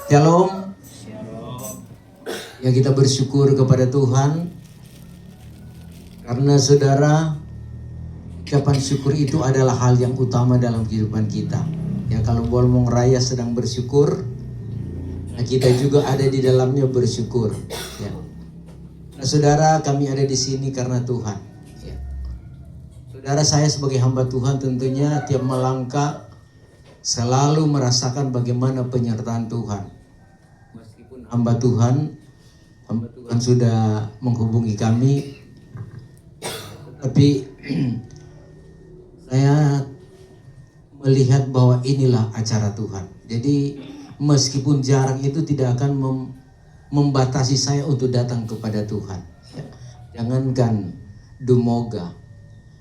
Shalom. Ya, kita bersyukur kepada Tuhan karena saudara, ucapan syukur itu adalah hal yang utama dalam kehidupan kita. Ya, kalau Bolmong Raya sedang bersyukur, nah kita juga ada di dalamnya bersyukur. Ya. Nah, saudara, kami ada di sini karena Tuhan. Ya. Saudara, saya sebagai hamba Tuhan tentunya tiap melangkah selalu merasakan bagaimana penyertaan Tuhan. Meskipun hamba Tuhan sudah menghubungi kami, tapi saya melihat bahwa inilah acara Tuhan. Jadi meskipun jarang itu tidak akan membatasi saya untuk datang kepada Tuhan. Ya. Jangankan Dumoga,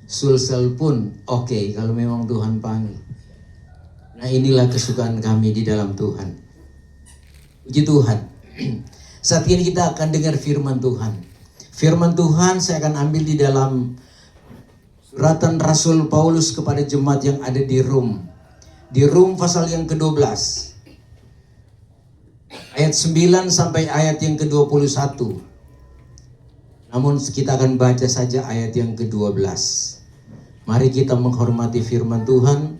Sulsel pun oke, kalau memang Tuhan panggil. Nah, inilah kesukaan kami di dalam Tuhan. Puji Tuhan. Saat ini kita akan dengar firman Tuhan. Firman Tuhan saya akan ambil di dalam suratan Rasul Paulus kepada jemaat yang ada di Rom. Di Rom pasal yang ke-12. Ayat 9 sampai ayat yang ke-21. Namun kita akan baca saja ayat yang ke-12. Mari kita menghormati firman Tuhan.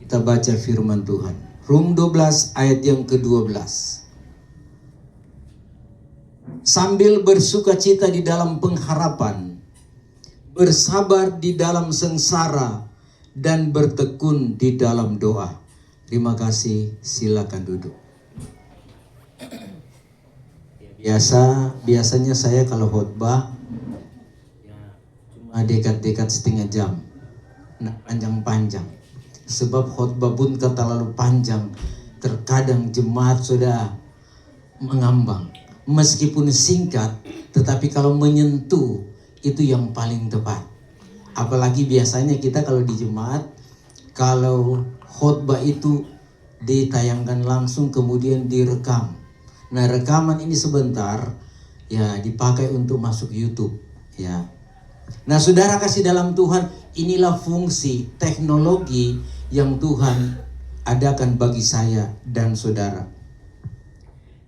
Kita baca firman Tuhan. Rom 12 ayat yang ke-12. Sambil bersukacita di dalam pengharapan, bersabar di dalam sengsara, dan bertekun di dalam doa. Terima kasih, silakan duduk. Biasanya saya kalau khotbah cuma dekat-dekat setengah jam, nah, panjang-panjang. Sebab khotbah pun terlalu panjang, terkadang jemaat sudah mengambang. Meskipun singkat, tetapi kalau menyentuh itu yang paling tepat. Apalagi biasanya kita kalau di jemaat, kalau khotbah itu ditayangkan langsung kemudian direkam. Nah, rekaman ini sebentar ya dipakai untuk masuk YouTube ya. Nah, saudara kasih dalam Tuhan, inilah fungsi teknologi yang Tuhan adakan bagi saya dan saudara.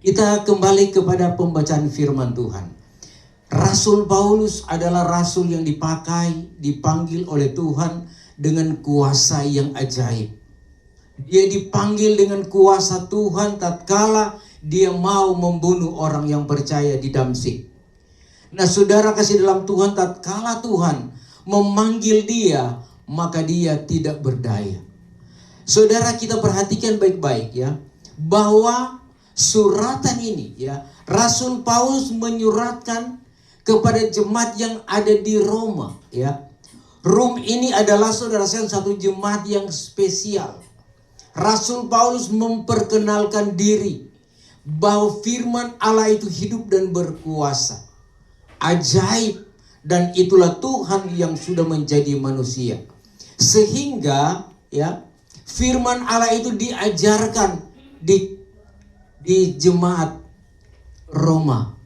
Kita kembali kepada pembacaan firman Tuhan. Rasul Paulus adalah rasul yang dipanggil oleh Tuhan dengan kuasa yang ajaib. Dia dipanggil dengan kuasa Tuhan tatkala dia mau membunuh orang yang percaya di Damsyik. Nah, saudara kasih dalam Tuhan, tatkala Tuhan memanggil dia, maka dia tidak berdaya. Saudara, kita perhatikan baik-baik ya, bahwa suratan ini ya, Rasul Paulus menyuratkan kepada jemaat yang ada di Roma ya. Rom ini adalah saudara sekalian satu jemaat yang spesial. Rasul Paulus memperkenalkan diri bahwa firman Allah itu hidup dan berkuasa, ajaib, dan itulah Tuhan yang sudah menjadi manusia. Sehingga ya, firman Allah itu diajarkan di jemaat Roma.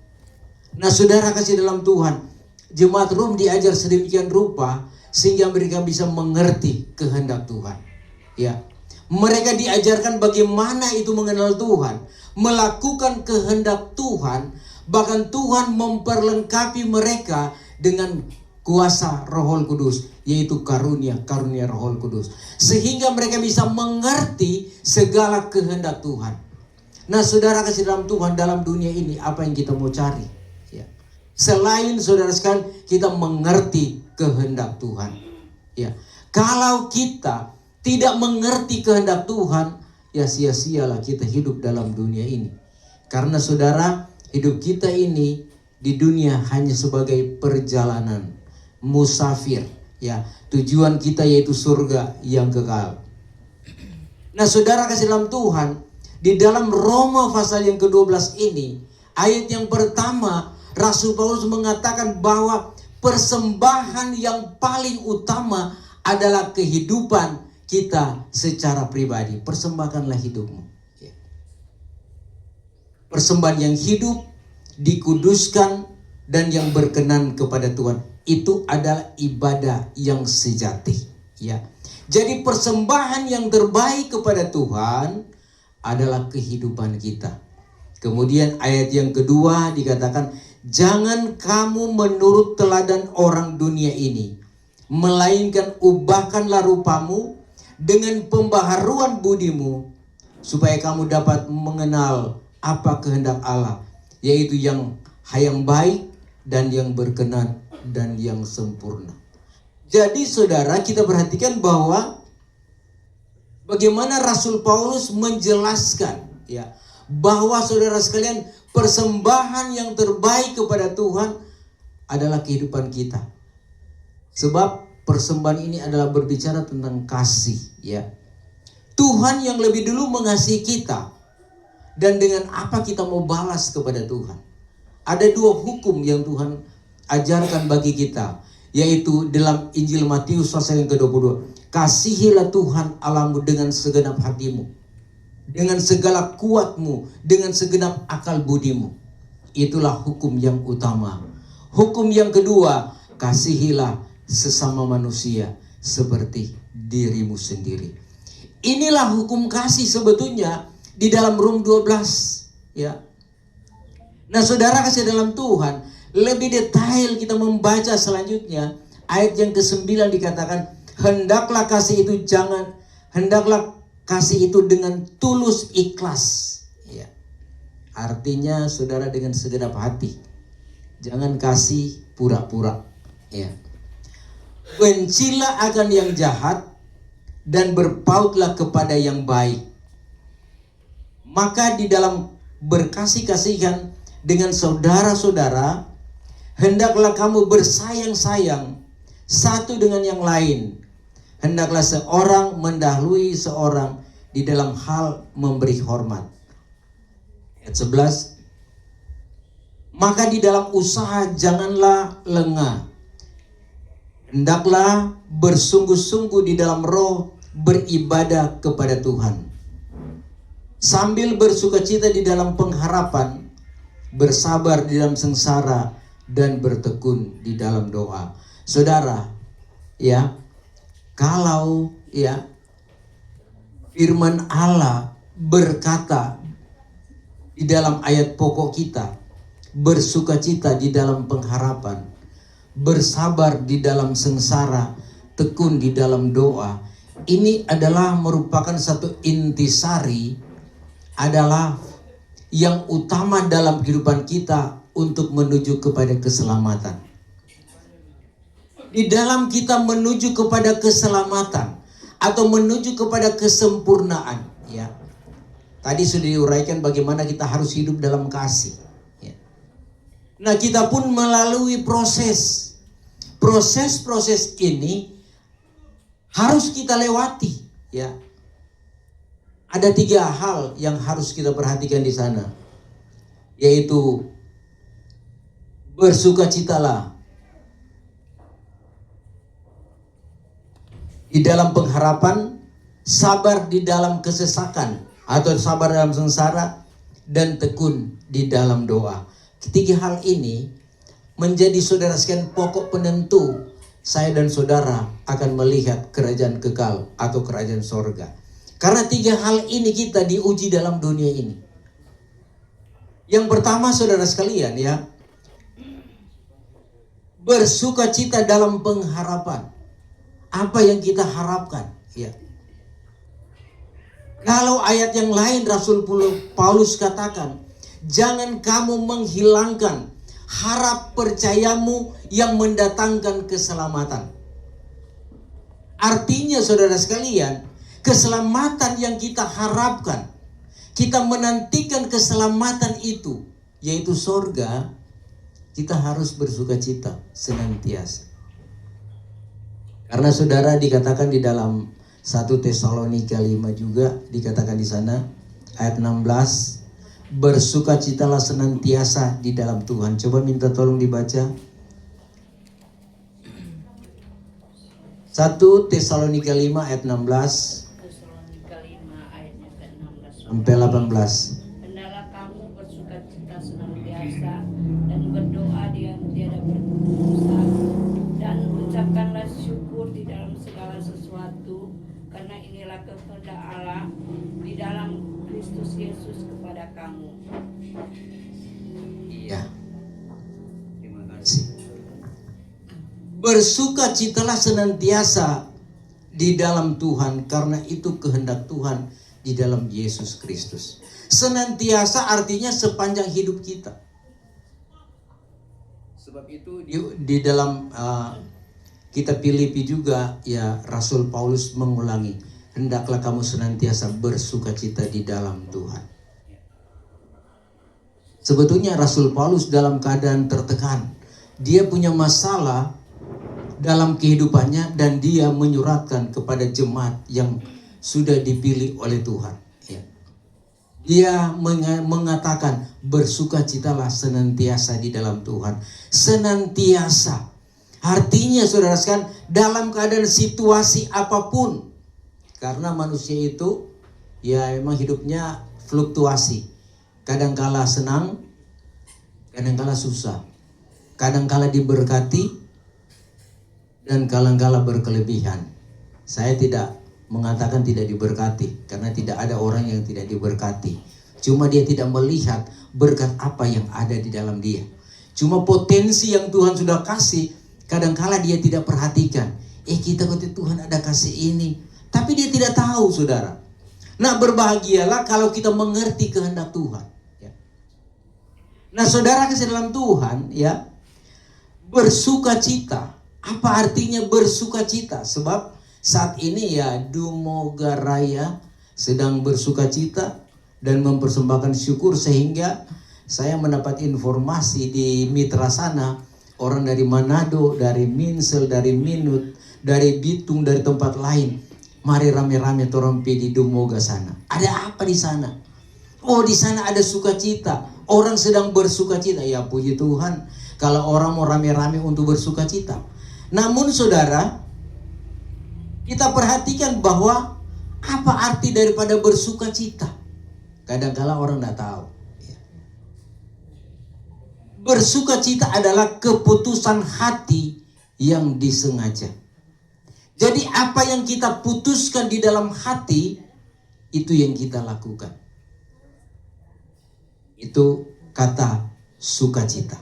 Nah, saudara kasih dalam Tuhan, jemaat Rom diajar sedemikian rupa sehingga mereka bisa mengerti kehendak Tuhan. Ya, mereka diajarkan bagaimana itu mengenal Tuhan, melakukan kehendak Tuhan, bahkan Tuhan memperlengkapi mereka dengan kuasa Roh Kudus, yaitu karunia Roh Kudus, sehingga mereka bisa mengerti segala kehendak Tuhan. Nah, saudara kasih dalam Tuhan, dalam dunia ini apa yang kita mau cari? Ya. Selain saudara sekalian kita mengerti kehendak Tuhan. Ya. Kalau kita tidak mengerti kehendak Tuhan, ya sia-sialah kita hidup dalam dunia ini. Karena saudara, hidup kita ini di dunia hanya sebagai perjalanan musafir. Ya. Tujuan kita yaitu surga yang kekal. Nah, saudara kasih dalam Tuhan, di dalam Roma pasal yang ke-12 ini, ayat yang pertama, Rasul Paulus mengatakan bahwa persembahan yang paling utama adalah kehidupan kita secara pribadi. Persembahkanlah hidupmu. Persembahan yang hidup, dikuduskan, dan yang berkenan kepada Tuhan. Itu adalah ibadah yang sejati. Ya. Jadi persembahan yang terbaik kepada Tuhan adalah kehidupan kita. Kemudian ayat yang kedua dikatakan, jangan kamu menurut teladan orang dunia ini, melainkan ubahkanlah rupamu dengan pembaharuan budimu, supaya kamu dapat mengenal apa kehendak Allah, yaitu yang baik dan yang berkenan dan yang sempurna. Jadi saudara, kita perhatikan bahwa bagaimana Rasul Paulus menjelaskan ya, bahwa saudara sekalian, persembahan yang terbaik kepada Tuhan adalah kehidupan kita. Sebab persembahan ini adalah berbicara tentang kasih ya. Tuhan yang lebih dulu mengasihi kita, dan dengan apa kita mau balas kepada Tuhan. Ada dua hukum yang Tuhan ajarkan bagi kita, yaitu dalam Injil Matius pasal yang ke-22. Kasihilah Tuhan Allahmu dengan segenap hatimu, dengan segala kuatmu, dengan segenap akal budimu. Itulah hukum yang utama. Hukum yang kedua, kasihilah sesama manusia seperti dirimu sendiri. Inilah hukum kasih sebetulnya di dalam Rom 12 ya. Nah saudara kasih dalam Tuhan, lebih detail kita membaca selanjutnya ayat yang ke-9 dikatakan, hendaklah kasih itu dengan tulus ikhlas ya. Artinya saudara dengan segenap hati. Jangan kasih pura-pura ya. Bencilah akan yang jahat dan berpautlah kepada yang baik. Maka di dalam berkasih-kasihan dengan saudara-saudara, hendaklah kamu bersayang-sayang satu dengan yang lain. Hendaklah seorang mendahului seorang di dalam hal memberi hormat. Ayat 11. Maka di dalam usaha janganlah lengah. Hendaklah bersungguh-sungguh di dalam roh beribadah kepada Tuhan. Sambil bersukacita di dalam pengharapan, bersabar di dalam sengsara, dan bertekun di dalam doa. Saudara, ya, kalau ya firman Allah berkata di dalam ayat pokok kita, bersukacita di dalam pengharapan, bersabar di dalam sengsara, tekun di dalam doa. Ini adalah merupakan satu intisari, adalah yang utama dalam kehidupan kita untuk menuju kepada keselamatan. Di dalam kita menuju kepada keselamatan atau menuju kepada kesempurnaan, ya. Tadi sudah diuraikan bagaimana kita harus hidup dalam kasih. Ya. Nah, kita pun melalui proses ini harus kita lewati, ya. Ada 3 hal yang harus kita perhatikan di sana, yaitu bersukacitalah di dalam pengharapan, sabar di dalam kesesakan atau sabar dalam sengsara, dan tekun di dalam doa. Ketiga hal ini menjadi saudara sekalian pokok penentu saya dan saudara akan melihat kerajaan kekal atau kerajaan sorga. Karena 3 hal ini kita diuji dalam dunia ini. Yang pertama saudara sekalian ya, bersukacita dalam pengharapan. Apa yang kita harapkan ya. Kalau ayat yang lain Rasul Paulus katakan, jangan kamu menghilangkan harap percayamu yang mendatangkan keselamatan. Artinya saudara sekalian, keselamatan yang kita harapkan, kita menantikan keselamatan itu, yaitu sorga, kita harus bersukacita senantiasa. Karena saudara dikatakan di dalam 1 Tesalonika 5 juga dikatakan di sana ayat 16, bersukacitalah senantiasa di dalam Tuhan. Coba minta tolong dibaca. 1 Tesalonika 5 ayat 16 sampai 18. Hendaklah kamu bersukacita senantiasa dan berdoa yang tiada berputus, dan ucapkanlah syukur di dalam segala sesuatu, karena inilah kehendak Allah di dalam Kristus Yesus kepada kamu. Iya. Terima kasih. Bersukacitalah senantiasa di dalam Tuhan, karena itu kehendak Tuhan di dalam Yesus Kristus. Senantiasa artinya sepanjang hidup kita. Sebab itu di dalam kitab Filipi juga ya Rasul Paulus mengulangi, hendaklah kamu senantiasa bersukacita di dalam Tuhan. Sebetulnya Rasul Paulus dalam keadaan tertekan. Dia punya masalah dalam kehidupannya dan dia menyuratkan kepada jemaat yang sudah dipilih oleh Tuhan. Ya. Dia mengatakan bersukacitalah senantiasa di dalam Tuhan. Senantiasa. Artinya saudara sekalian, dalam keadaan situasi apapun. Karena manusia itu ya memang hidupnya fluktuasi. Kadangkala senang, kadangkala susah. Kadangkala diberkati, dan kadangkala berkelebihan. Saya tidak mengatakan tidak diberkati, karena tidak ada orang yang tidak diberkati. Cuma dia tidak melihat berkat apa yang ada di dalam dia. Cuma potensi yang Tuhan sudah kasih, kadangkala dia tidak perhatikan. Kita kata Tuhan ada kasih ini, tapi dia tidak tahu, saudara. Nah, berbahagialah kalau kita mengerti kehendak Tuhan. Ya. Nah, saudara kasih dalam Tuhan, ya, bersukacita. Apa artinya bersukacita? Sebab saat ini ya Dumoga Raya sedang bersukacita dan mempersembahkan syukur, sehingga saya mendapat informasi di mitra sana, orang dari Manado, dari Minsel, dari Minut, dari Bitung, dari tempat lain. Mari rame-rame torompi di Dumoga sana. Ada apa di sana? Oh, di sana ada sukacita. Orang sedang bersukacita. Ya puji Tuhan, kalau orang mau rame-rame untuk bersukacita. Namun saudara, kita perhatikan bahwa apa arti daripada bersukacita. Kadang-kala orang tidak tahu. Bersukacita adalah keputusan hati yang disengaja. Jadi apa yang kita putuskan di dalam hati, itu yang kita lakukan. Itu kata sukacita.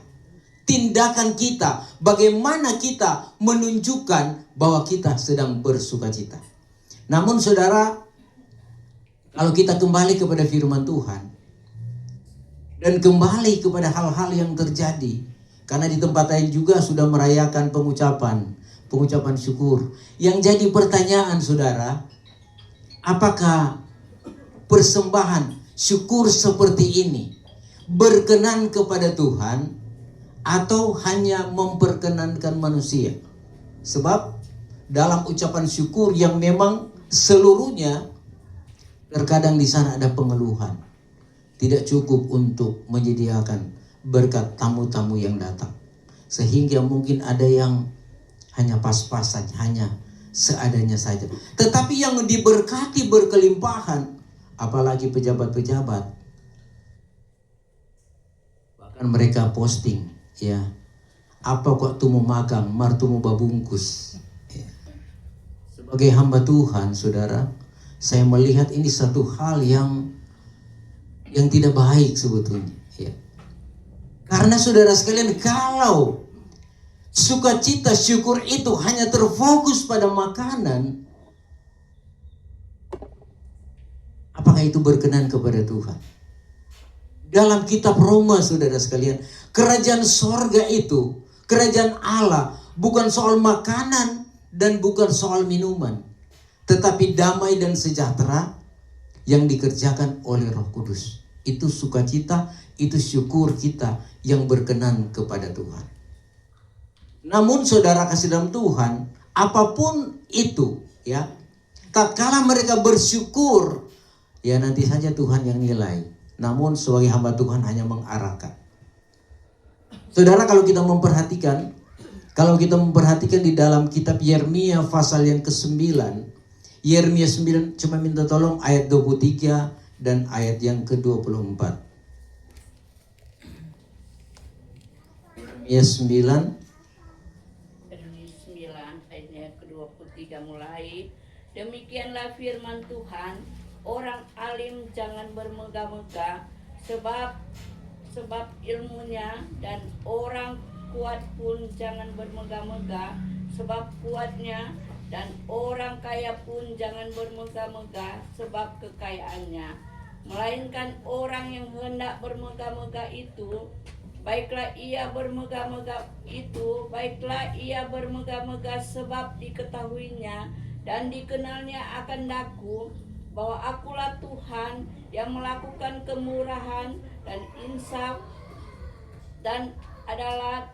Tindakan kita, bagaimana kita menunjukkan bahwa kita sedang bersukacita. Namun saudara, kalau kita kembali kepada firman Tuhan dan kembali kepada hal-hal yang terjadi, karena di tempat lain juga sudah merayakan pengucapan syukur. Yang jadi pertanyaan saudara, apakah persembahan syukur seperti ini berkenan kepada Tuhan atau hanya memperkenankan manusia? Sebab dalam ucapan syukur yang memang seluruhnya, terkadang di sana ada pengeluhan. Tidak cukup untuk menyediakan berkat tamu-tamu yang datang. Sehingga mungkin ada yang hanya pas-pasan, hanya seadanya saja. Tetapi yang diberkati berkelimpahan, apalagi pejabat-pejabat, bahkan mereka posting, ya, apa kok tumu magang, martumu babungkus. Ya. Sebagai hamba Tuhan, saudara, saya melihat ini satu hal yang tidak baik sebetulnya. Ya. Karena saudara sekalian, kalau sukacita syukur itu hanya terfokus pada makanan, apakah itu berkenan kepada Tuhan? Dalam kitab Roma, saudara sekalian, kerajaan sorga itu, kerajaan Allah, bukan soal makanan dan bukan soal minuman, tetapi damai dan sejahtera yang dikerjakan oleh Roh Kudus. Itu sukacita, itu syukur kita yang berkenan kepada Tuhan. Namun saudara kasih dalam Tuhan, apapun itu, ya, tatkala mereka bersyukur, ya nanti saja Tuhan yang nilai. Namun sebagai hamba Tuhan hanya mengarahkan. Saudara, kalau kita memperhatikan di dalam kitab Yeremia pasal yang ke-9, Yeremia 9, cuma minta tolong ayat 23 dan ayat yang ke-24. Yeremia 9 ayatnya ke-23 mulai. Demikianlah firman Tuhan, orang alim jangan bermegah-megah sebab ilmunya, dan orang kuat pun jangan bermegah-megah sebab kuatnya, dan orang kaya pun jangan bermegah-megah sebab kekayaannya. Melainkan orang yang hendak bermegah-megah itu, baiklah ia bermegah-megah sebab diketahuinya dan dikenalnya akan Aku, bahwa Akulah Tuhan yang melakukan kemurahan dan insaf dan adalah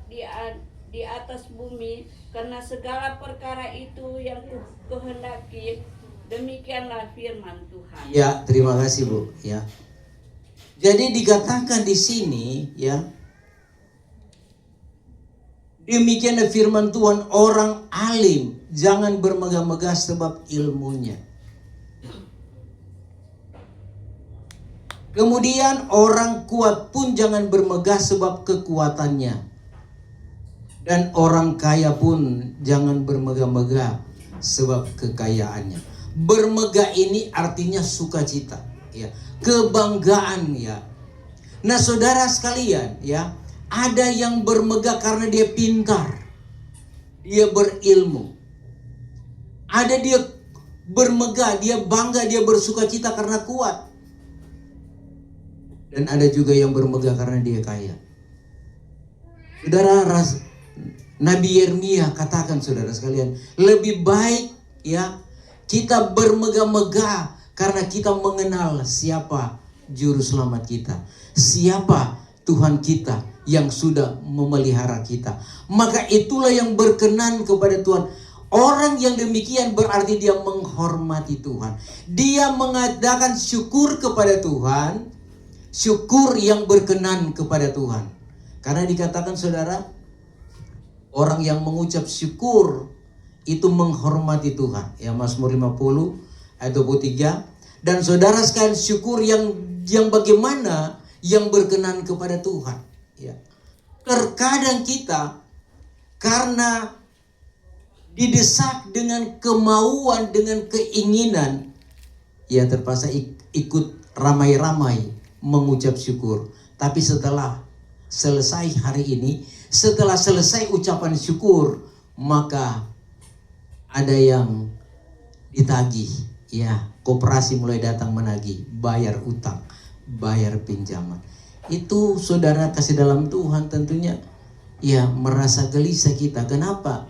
di atas bumi, karena segala perkara itu yang kukehendaki. Demikianlah firman Tuhan. Ya, terima kasih Bu. Ya. Jadi dikatakan di sini, ya, demikianlah firman Tuhan, orang alim jangan bermegah-megah sebab ilmunya. Kemudian orang kuat pun jangan bermegah sebab kekuatannya. Dan orang kaya pun jangan bermegah-megah sebab kekayaannya. Bermegah ini artinya sukacita, ya, kebanggaan, ya. Nah, saudara sekalian, ya, ada yang bermegah karena dia pintar, dia berilmu. Ada dia bermegah, dia bangga, dia bersukacita karena kuat. Dan ada juga yang bermegah karena dia kaya. Saudara, Nabi Yeremia katakan, saudara sekalian, lebih baik, ya, kita bermegah-megah karena kita mengenal siapa juru selamat kita, siapa Tuhan kita yang sudah memelihara kita. Maka itulah yang berkenan kepada Tuhan. Orang yang demikian berarti dia menghormati Tuhan. Dia mengadakan syukur kepada Tuhan, syukur yang berkenan kepada Tuhan. Karena dikatakan, saudara, orang yang mengucap syukur itu menghormati Tuhan. Ya, Mazmur 50 ayat 23. Dan saudara sekalian, syukur yang bagaimana? Yang berkenan kepada Tuhan. Ya. Terkadang kita karena didesak dengan kemauan, dengan keinginan, ya terpaksa ikut ramai-ramai mengucap syukur. Tapi setelah selesai hari ini, setelah selesai ucapan syukur, maka ada yang ditagih, ya, koperasi mulai datang menagih, bayar utang, bayar pinjaman. Itu saudara kasih dalam Tuhan tentunya, ya, merasa gelisah kita. Kenapa?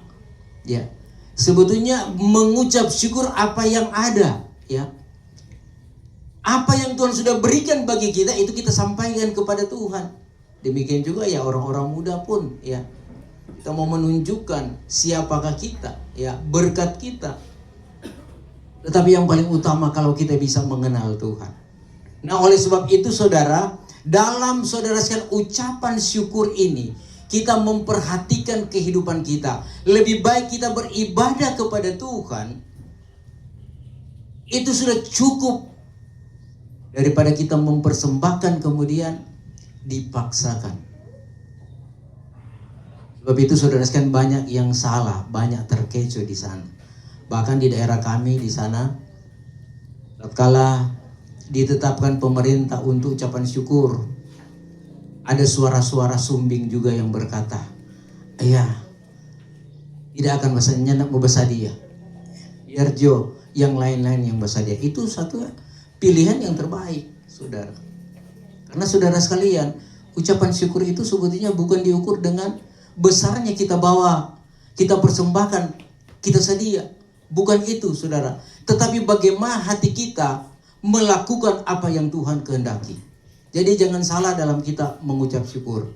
Ya, sebetulnya mengucap syukur apa yang ada, ya. Apa yang Tuhan sudah berikan bagi kita itu kita sampaikan kepada Tuhan. Demikian juga ya orang-orang muda pun, ya. Kita mau menunjukkan siapakah kita, ya, berkat kita. Tetapi yang paling utama kalau kita bisa mengenal Tuhan. Nah, oleh sebab itu saudara, dalam saudara sekalian ucapan syukur ini, kita memperhatikan kehidupan kita. Lebih baik kita beribadah kepada Tuhan, itu sudah cukup, daripada kita mempersembahkan kemudian dipaksakan. Sebab itu saudara sekalian banyak yang salah, banyak terkecoh di sana. Bahkan di daerah kami di sana, tatkala ditetapkan pemerintah untuk ucapan syukur, ada suara-suara sumbing juga yang berkata, "Ya, tidak akan nyenyak berbasadia. Biar Jo, yang lain-lain yang berbasadia." Itu satu pilihan yang terbaik, saudara. Karena saudara sekalian, ucapan syukur itu sebetulnya bukan diukur dengan besarnya kita bawa, kita persembahkan, kita sedia. Bukan itu, saudara. Tetapi bagaimana hati kita melakukan apa yang Tuhan kehendaki. Jadi jangan salah dalam kita mengucap syukur.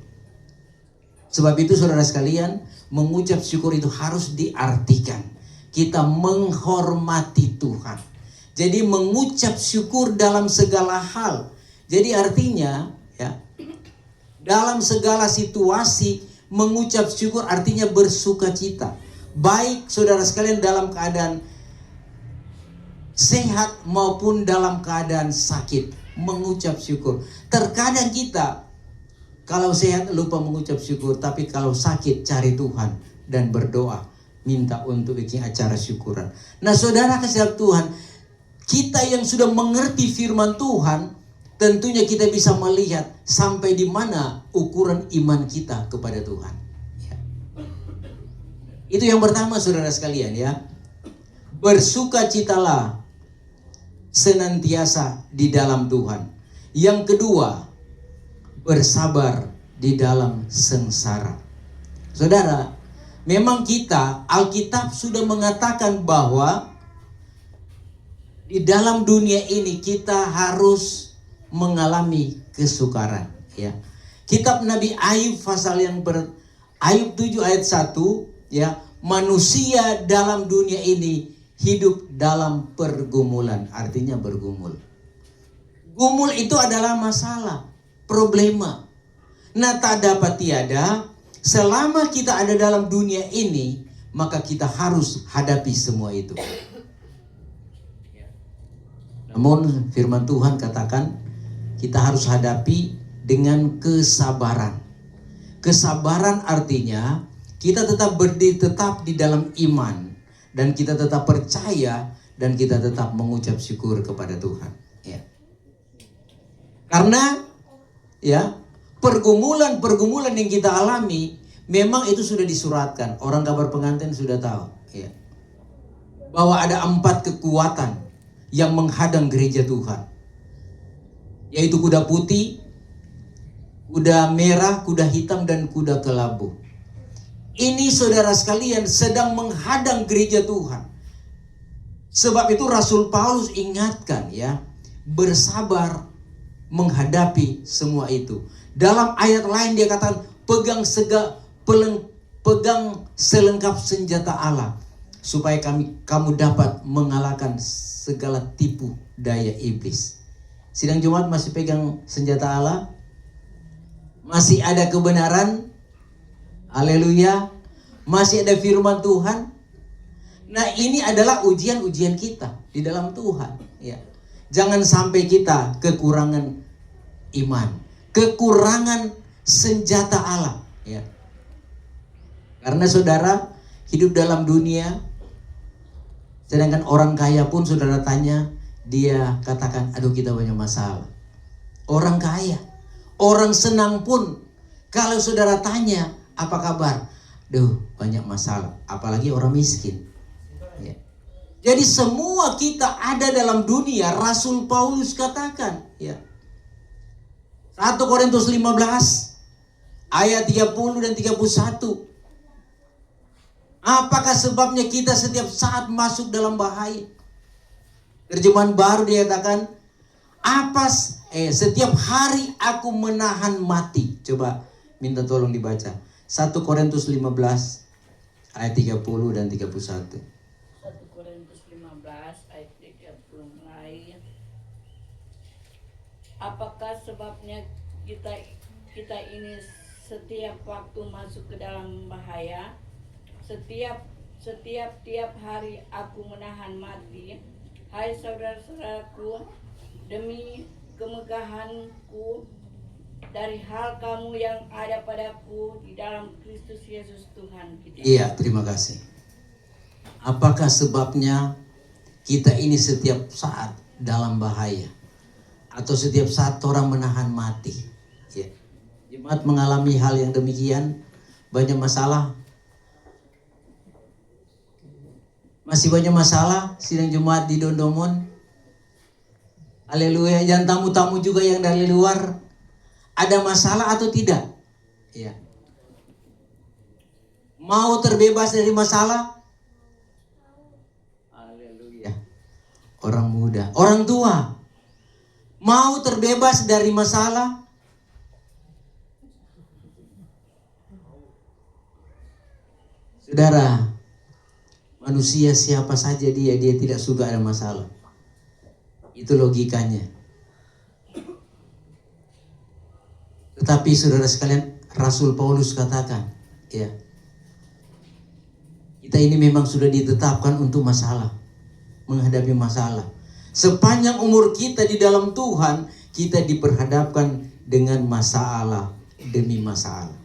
Sebab itu saudara sekalian, mengucap syukur itu harus diartikan. Kita menghormati Tuhan. Jadi mengucap syukur dalam segala hal. Jadi artinya, ya, dalam segala situasi mengucap syukur artinya bersukacita. Baik saudara sekalian dalam keadaan sehat maupun dalam keadaan sakit, mengucap syukur. Terkadang kita kalau sehat lupa mengucap syukur, tapi kalau sakit cari Tuhan dan berdoa, minta untuk bikin acara syukuran. Nah saudara kasih Tuhan, kita yang sudah mengerti firman Tuhan, tentunya kita bisa melihat sampai di mana ukuran iman kita kepada Tuhan. Ya. Itu yang pertama, saudara sekalian ya. Bersukacitalah senantiasa di dalam Tuhan. Yang kedua, bersabar di dalam sengsara. Saudara, memang kita, Alkitab sudah mengatakan bahwa di dalam dunia ini kita harus mengalami kesukaran. Ya. Kitab Nabi Ayub Ayub 7 ayat 1, ya, manusia dalam dunia ini hidup dalam pergumulan, artinya bergumul. Gumul itu adalah masalah, problema. Nah, tak dapat tiada, selama kita ada dalam dunia ini, maka kita harus hadapi semua itu. Namun firman Tuhan katakan kita harus hadapi dengan kesabaran. Kesabaran artinya kita tetap berdiri tetap di dalam iman, dan kita tetap percaya, dan kita tetap mengucap syukur kepada Tuhan. Ya. Karena ya, pergumulan-pergumulan yang kita alami memang itu sudah disuratkan. Orang kabar pengantin sudah tahu ya, bahwa ada 4 kekuatan yang menghadang gereja Tuhan, yaitu kuda putih, kuda merah, kuda hitam, dan kuda kelabu. Ini saudara sekalian sedang menghadang gereja Tuhan. Sebab itu Rasul Paulus ingatkan ya, bersabar menghadapi semua itu. Dalam ayat lain dia katakan pegang selengkap senjata Allah, supaya kamu dapat mengalahkan segala tipu daya iblis. Sidang Jumat masih pegang senjata Allah? Masih ada kebenaran? Haleluya. Masih ada firman Tuhan? Nah, ini adalah ujian-ujian kita di dalam Tuhan ya. Jangan sampai kita kekurangan iman, kekurangan senjata Allah ya. Karena saudara hidup dalam dunia, sedangkan orang kaya pun saudara tanya, dia katakan, aduh kita banyak masalah. Orang kaya, orang senang pun kalau saudara tanya, apa kabar? Duh, banyak masalah. Apalagi orang miskin. Ya. Jadi semua kita ada dalam dunia. Rasul Paulus katakan, ya. 1 Korintus 15 ayat 30 dan 31. Apakah sebabnya kita setiap saat masuk dalam bahaya? Terjemahan baru dikatakan, setiap hari aku menahan mati. Coba minta tolong dibaca. 1 Korintus 15 ayat 30 dan 31. 1 Korintus 15 ayat 30 mulai. Apakah sebabnya kita ini setiap waktu masuk ke dalam bahaya? Tiap hari aku menahan mati. Hai saudara-saudaraku, demi kemegahanku dari hal kamu yang ada padaku di dalam Kristus Yesus Tuhan kita. Iya, terima kasih. Apakah sebabnya kita ini setiap saat dalam bahaya, atau setiap saat orang menahan mati? Ya. Jemaat mengalami hal yang demikian, banyak masalah. Masih banyak masalah sidang Jumat di Dondomon. Haleluya. Dan tamu-tamu juga yang dari luar, ada masalah atau tidak? Ya. Mau terbebas dari masalah? Haleluya. Orang muda, orang tua, mau terbebas dari masalah? Saudara, manusia siapa saja dia tidak suka ada masalah. Itu logikanya. Tetapi saudara sekalian, Rasul Paulus katakan, ya, kita ini memang sudah ditetapkan untuk masalah, menghadapi masalah. Sepanjang umur kita di dalam Tuhan, kita diperhadapkan dengan masalah demi masalah.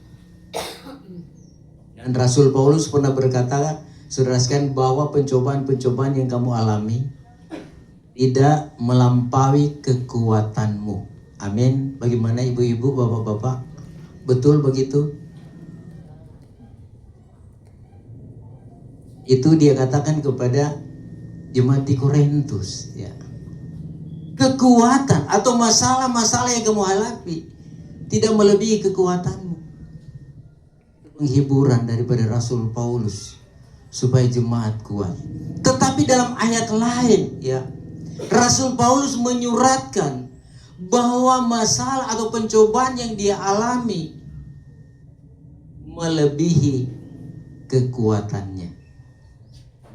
Dan Rasul Paulus pernah berkata, saudara sekalian, bahwa pencobaan-pencobaan yang kamu alami tidak melampaui kekuatanmu. Amin. Bagaimana ibu-ibu, bapak-bapak? Betul begitu? Itu dia katakan kepada jemaat di Korintus, ya. Kekuatan atau masalah-masalah yang kamu hadapi tidak melebihi kekuatanmu. Penghiburan daripada Rasul Paulus supaya jemaat kuat. Tetapi dalam ayat lain, ya, Rasul Paulus menyuratkan bahwa masalah atau pencobaan yang dia alami melebihi kekuatannya.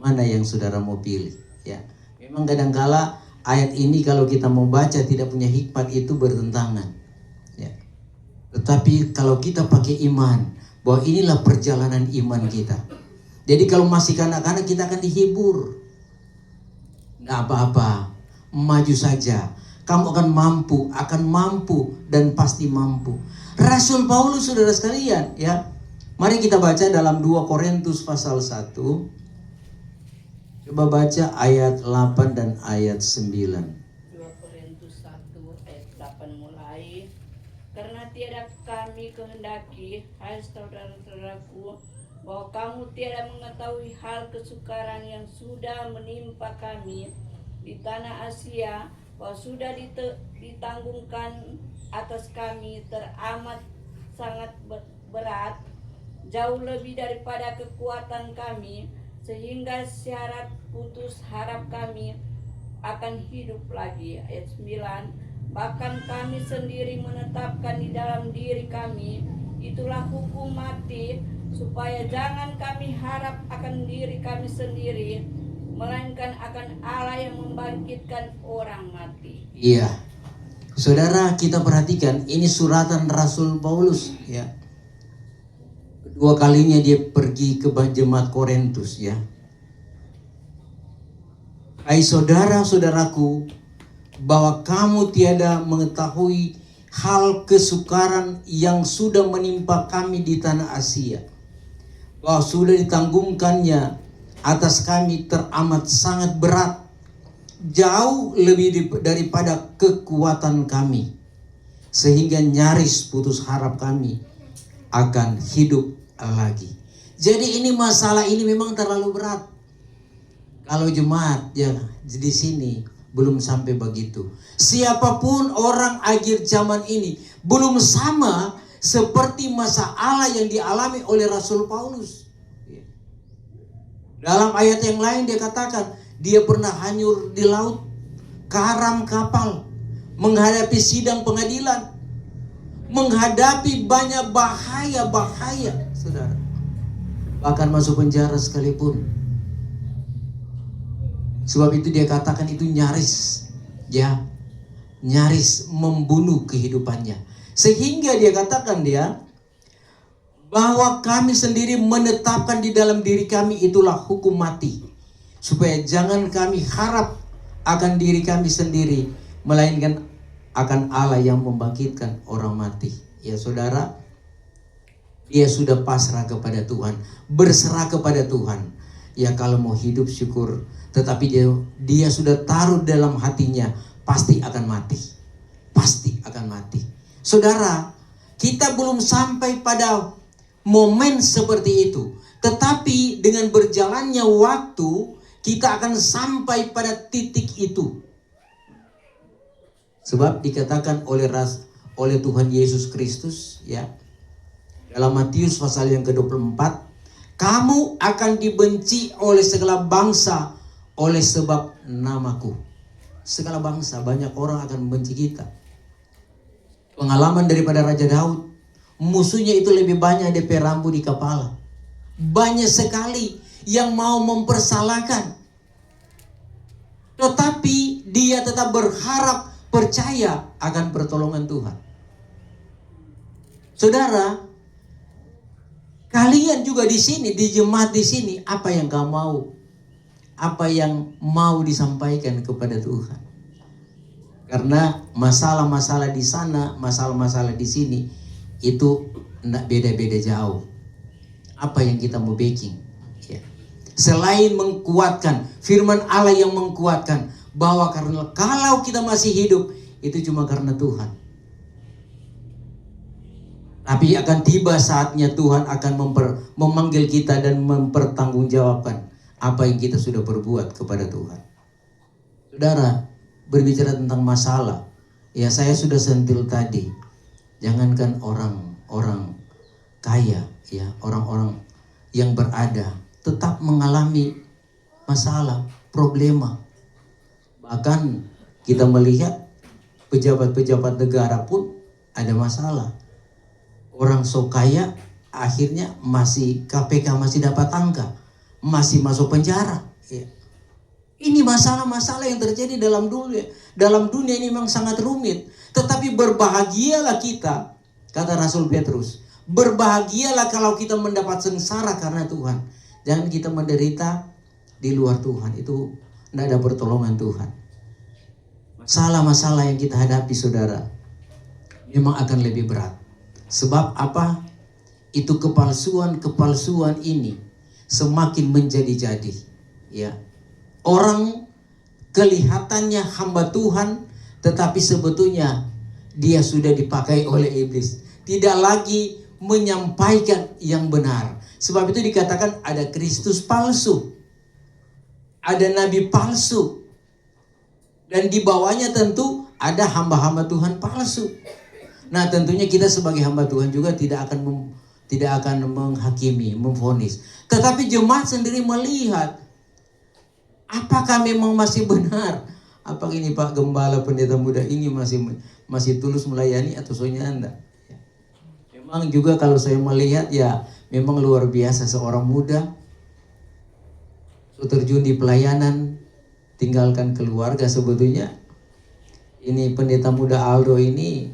Mana yang saudara mau pilih? Ya, memang kadangkala ayat ini kalau kita mau baca tidak punya hikmat itu bertentangan. Ya. Tetapi kalau kita pakai iman, bahwa inilah perjalanan iman kita. Jadi kalau masih kanak-kanak kita akan dihibur. Nggak apa-apa, maju saja. Kamu akan mampu dan pasti mampu. Rasul Paulus, saudara sekalian, ya. Mari kita baca dalam 2 Korintus pasal 1. Coba baca ayat 8 dan ayat 9. 2 Korintus 1 ayat 8 mulai. Karena tiada kami kehendaki, hai saudara-saudaraku, bahwa kamu tiada mengetahui hal kesukaran yang sudah menimpa kami di tanah Asia, bahwa sudah ditanggungkan atas kami teramat sangat berat, jauh lebih daripada kekuatan kami, sehingga syarat putus harap kami akan hidup lagi. Ayat 9, bahkan kami sendiri menetapkan di dalam diri kami, itulah hukum mati, supaya jangan kami harap akan diri kami sendiri, melainkan akan Allah yang membangkitkan orang mati. Iya, saudara, kita perhatikan ini suratan Rasul Paulus, ya. Kedua kalinya dia pergi ke jemaat Korintus, ya. Hai saudara-saudaraku, bahwa kamu tiada mengetahui hal kesukaran yang sudah menimpa kami di tanah Asia, bahwa sudah ditanggungkannya atas kami teramat sangat berat, jauh lebih daripada kekuatan kami, sehingga nyaris putus harap kami akan hidup lagi. Jadi ini masalah ini memang terlalu berat. Kalau jemaat ya di sini belum sampai begitu. Siapapun orang akhir zaman ini belum sama seperti masalah yang dialami oleh Rasul Paulus. Dalam ayat yang lain dia katakan dia pernah hanyut di laut, karam kapal, menghadapi sidang pengadilan, menghadapi banyak bahaya, saudara. Bahkan masuk penjara sekalipun. Sebab itu dia katakan itu nyaris membunuh kehidupannya. Sehingga dia katakan bahwa kami sendiri menetapkan di dalam diri kami itulah hukum mati, supaya jangan kami harap akan diri kami sendiri, melainkan akan Allah yang membangkitkan orang mati. Ya saudara, dia sudah pasrah kepada Tuhan, berserah kepada Tuhan. Ya kalau mau hidup syukur, tetapi dia sudah taruh dalam hatinya pasti akan mati. Pasti akan mati. Saudara, kita belum sampai pada momen seperti itu. Tetapi dengan berjalannya waktu, kita akan sampai pada titik itu. Sebab dikatakan oleh Tuhan Yesus Kristus, ya, dalam Matius pasal yang ke-24, kamu akan dibenci oleh segala bangsa oleh sebab namaku. Segala bangsa, banyak orang akan membenci kita. Pengalaman daripada Raja Daud, musuhnya itu lebih banyak DP rambu di kepala. Banyak sekali yang mau mempersalahkan. Tetapi dia tetap berharap, percaya akan pertolongan Tuhan. Saudara, kalian juga di sini, di jemaat di sini, apa yang kamu mau? Apa yang mau disampaikan kepada Tuhan? Karena masalah-masalah di sana, masalah-masalah di sini, itu tidak beda-beda jauh. Apa yang kita mau backing? Ya. Selain mengkuatkan, firman Allah yang mengkuatkan, bahwa karena kalau kita masih hidup itu cuma karena Tuhan. Tapi akan tiba saatnya Tuhan akan memanggil kita dan mempertanggungjawabkan apa yang kita sudah berbuat kepada Tuhan. Saudara, berbicara tentang masalah, ya saya sudah sentil tadi. Jangankan orang kaya, ya orang-orang yang berada tetap mengalami masalah, problema. Bahkan kita melihat pejabat-pejabat negara pun ada masalah. Orang sok kaya akhirnya masih KPK masih dapat angka, masih masuk penjara. Ya. Ini masalah-masalah yang terjadi dalam dunia. Dalam dunia ini memang sangat rumit. Tetapi berbahagialah kita, kata Rasul Petrus. Berbahagialah kalau kita mendapat sengsara karena Tuhan. Jangan kita menderita di luar Tuhan. Itu tidak ada pertolongan Tuhan. Masalah-masalah yang kita hadapi, saudara, memang akan lebih berat. Sebab apa? Itu kepalsuan ini semakin menjadi-jadi. Ya. Orang kelihatannya hamba Tuhan, tetapi sebetulnya dia sudah dipakai oleh iblis. Tidak lagi menyampaikan yang benar. Sebab itu dikatakan ada Kristus palsu, ada nabi palsu, dan di bawahnya tentu ada hamba-hamba Tuhan palsu. Nah, tentunya kita sebagai hamba Tuhan juga tidak akan menghakimi, memvonis. Tetapi jemaat sendiri melihat apakah memang masih benar. Apakah ini Pak Gembala pendeta muda ini masih tulus melayani atau soalnya Anda? Memang juga kalau saya melihat ya memang luar biasa seorang muda terjun di pelayanan, tinggalkan keluarga. Sebetulnya ini pendeta muda Aldo ini,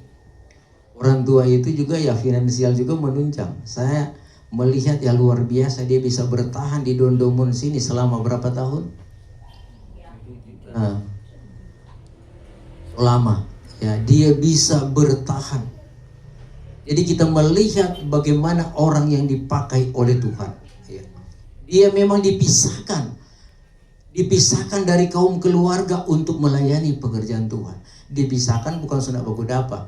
orang tua itu juga ya finansial juga menunjang. Saya melihat ya luar biasa, dia bisa bertahan di Dondomon sini selama berapa tahun? Nah, lama ya dia bisa bertahan. Jadi kita melihat bagaimana orang yang dipakai oleh Tuhan. Ya. Dia memang dipisahkan dari kaum keluarga untuk melayani pekerjaan Tuhan. Dipisahkan bukan sunnah baku dapat.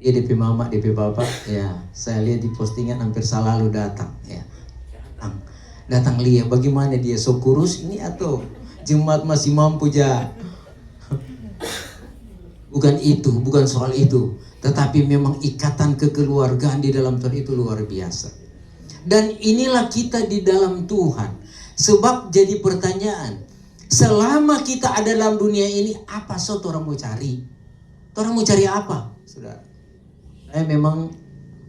Dia DP mama, DP bapak, ya saya lihat di postingan hampir selalu datang, ya datang lihat bagaimana dia so kurus ini atau jemaat masih mampu ja. Bukan soal itu, tetapi memang ikatan kekeluargaan di dalam Tuhan itu luar biasa. Dan inilah kita di dalam Tuhan. Sebab jadi pertanyaan, selama kita ada dalam dunia ini, apa orang mau cari? Orang mau cari apa, saudara? Saya memang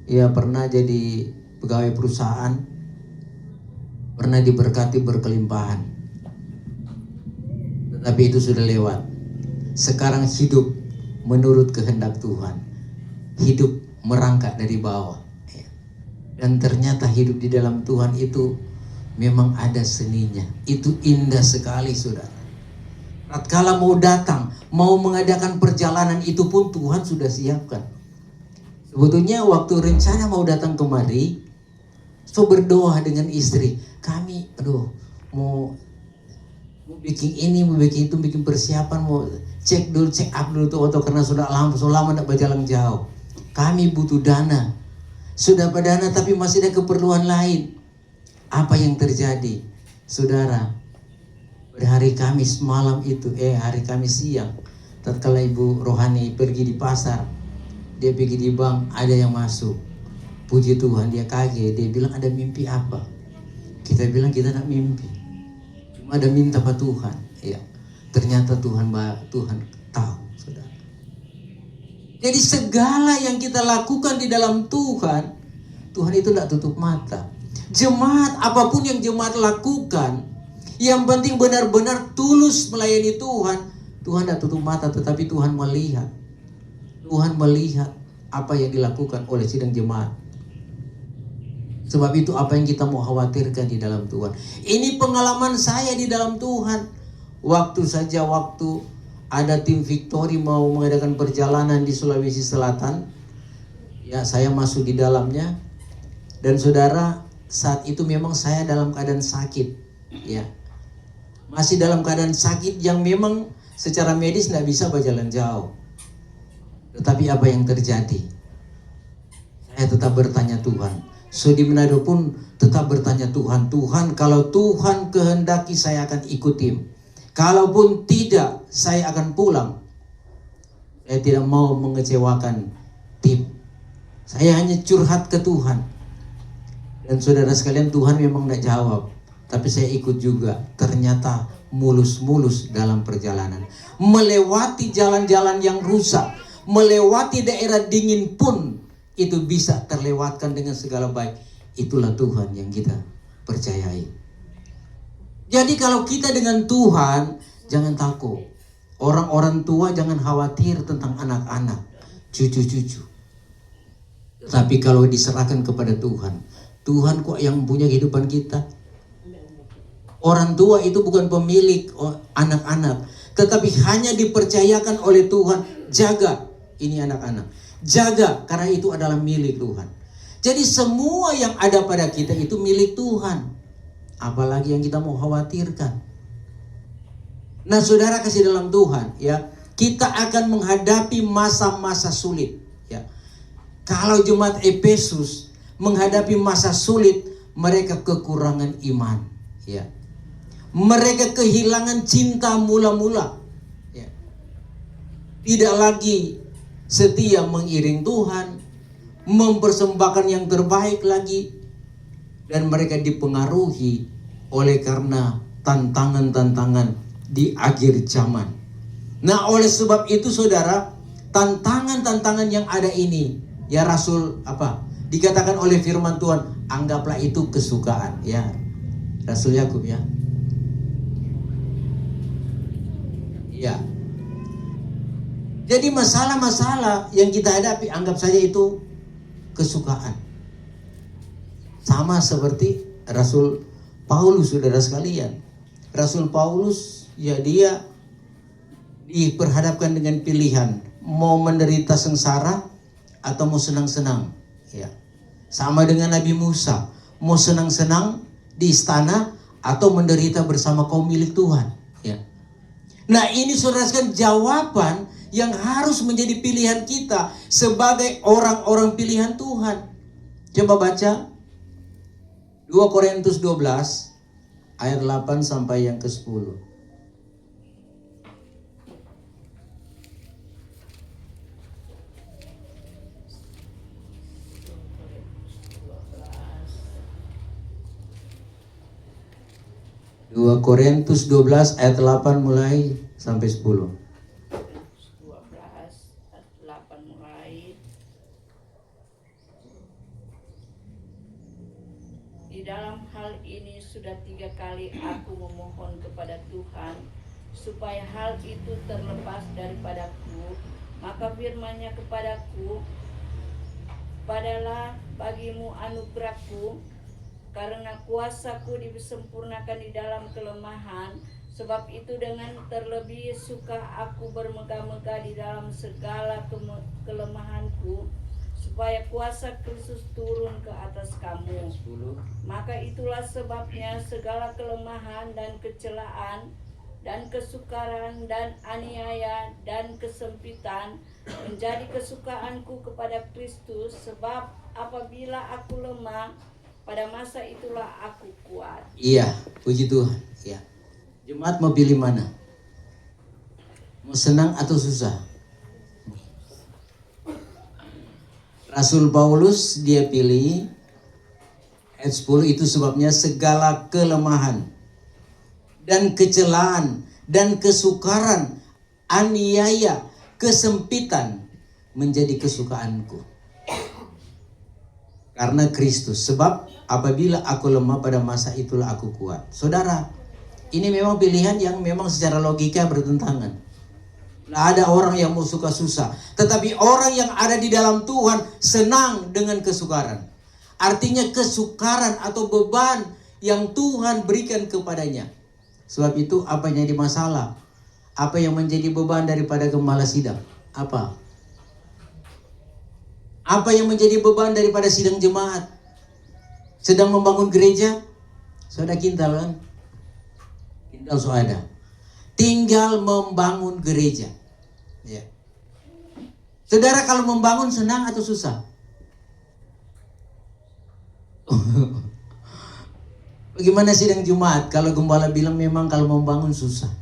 ya pernah jadi pegawai perusahaan, pernah diberkati berkelimpahan. Tetapi itu sudah lewat. Sekarang hidup menurut kehendak Tuhan. Hidup merangkak dari bawah. Dan ternyata hidup di dalam Tuhan itu memang ada seninya. Itu indah sekali, saudara. Tatkala mau datang, mau mengadakan perjalanan, itu pun Tuhan sudah siapkan. Sebetulnya waktu rencana mau datang kemari, so berdoa dengan istri, kami mau bikin ini, mau bikin itu, bikin persiapan, mau check up dulu tuh atau karena sudah lama tidak berjalan jauh. Kami butuh dana. Sudah pada dana tapi masih ada keperluan lain. Apa yang terjadi? Saudara, pada hari Kamis malam itu, hari Kamis siang, tatkala Ibu Rohani pergi di pasar, dia pergi di bank, ada yang masuk. Puji Tuhan, dia kaget. Dia bilang, ada mimpi apa? Kita bilang, kita tidak mimpi. Cuma ada minta pada Tuhan. Ya, ternyata Tuhan tahu, saudara. Jadi segala yang kita lakukan di dalam Tuhan, Tuhan itu tidak tutup mata. Jemaat, apapun yang jemaat lakukan, yang penting benar-benar tulus melayani Tuhan. Tuhan tidak tutup mata, tetapi Tuhan melihat. Tuhan melihat apa yang dilakukan oleh sidang jemaat. Sebab itu apa yang kita mau khawatirkan di dalam Tuhan. Ini pengalaman saya di dalam Tuhan. Waktu ada tim Victory mau mengadakan perjalanan di Sulawesi Selatan, ya saya masuk di dalamnya. Dan saudara, saat itu memang saya dalam keadaan sakit, ya. masih dalam keadaan sakit yang memang secara medis tidak bisa berjalan jauh. Tetapi apa yang terjadi? Saya tetap bertanya Tuhan. So di Manado pun tetap bertanya Tuhan. Tuhan, kalau Tuhan kehendaki saya akan ikuti. Kalaupun tidak, saya akan pulang. Saya tidak mau mengecewakan tim. Saya hanya curhat ke Tuhan. Dan saudara sekalian, Tuhan memang tidak jawab. Tapi saya ikut juga. Ternyata mulus-mulus dalam perjalanan. Melewati jalan-jalan yang rusak. Melewati daerah dingin pun itu bisa terlewatkan dengan segala baik. Itulah Tuhan yang kita percayai. Jadi kalau kita dengan Tuhan, jangan takut. Orang-orang tua jangan khawatir tentang anak-anak, cucu-cucu. Tapi kalau diserahkan kepada Tuhan, Tuhan kok yang punya kehidupan kita. Orang tua itu bukan pemilik anak-anak, tetapi hanya dipercayakan oleh Tuhan. Jaga ini anak-anak, jaga karena itu adalah milik Tuhan. Jadi semua yang ada pada kita itu milik Tuhan. Apalagi yang kita mau khawatirkan. Nah, saudara kasih dalam Tuhan, ya, kita akan menghadapi masa-masa sulit, ya. Kalau jemaat Efesus menghadapi masa sulit, mereka kekurangan iman, ya. Mereka kehilangan cinta mula-mula, ya. Tidak lagi setia mengiring Tuhan, mempersembahkan yang terbaik lagi, dan mereka dipengaruhi oleh karena tantangan-tantangan di akhir zaman. Nah, oleh sebab itu saudara, tantangan-tantangan yang ada ini, ya Rasul dikatakan oleh firman Tuhan, anggaplah itu kesukaan, ya. Rasul Yakub, ya. Ya. Jadi masalah-masalah yang kita hadapi anggap saja itu kesukaan. Sama seperti Rasul Paulus, saudara sekalian. Rasul Paulus, ya, dia diperhadapkan dengan pilihan mau menderita sengsara atau mau senang-senang, ya. Sama dengan Nabi Musa, mau senang-senang di istana atau menderita bersama kaum milik Tuhan, ya. Nah, ini saudara sekalian jawaban yang harus menjadi pilihan kita sebagai orang-orang pilihan Tuhan. Coba baca 2 Korintus 12 ayat 8 sampai yang ke-10. Dua Korintus 12 ayat 8 mulai sampai 10. 12 ayat 8 mulai. Di dalam hal ini sudah 3 kali aku memohon kepada Tuhan supaya hal itu terlepas daripadaku. Maka firman-Nya kepadaku, padalah bagimu anugerahku, karena kuasaku disempurnakan di dalam kelemahan. Sebab itu dengan terlebih suka aku bermegah-megah di dalam segala kelemahanku, supaya kuasa Kristus turun ke atas kamu. Maka itulah sebabnya segala kelemahan dan kecelaan dan kesukaran dan aniaya dan kesempitan menjadi kesukaanku kepada Kristus. Sebab apabila aku lemah, pada masa itulah aku kuat. Iya, puji Tuhan, ya. Jemaat mau pilih mana? Mau senang atau susah? Rasul Paulus dia pilih ayat 10, itu sebabnya segala kelemahan dan kecelaan dan kesukaran, aniaya, kesempitan menjadi kesukaanku karena Kristus. Sebab apabila aku lemah, pada masa itulah aku kuat. Saudara, ini memang pilihan yang memang secara logika bertentangan. Tidak ada orang yang mau suka susah. Tetapi orang yang ada di dalam Tuhan senang dengan kesukaran. Artinya kesukaran atau beban yang Tuhan berikan kepadanya. Sebab itu apa yang jadi masalah? Apa yang menjadi beban daripada gembala sidang? Apa? Apa yang menjadi beban daripada sidang jemaat? Sedang membangun gereja? Sudah kintal kan? Modal so ada. Tinggal membangun gereja. Ya. Saudara, kalau membangun senang atau susah? Bagaimana sidang Jumat? Kalau gembala bilang memang kalau membangun susah.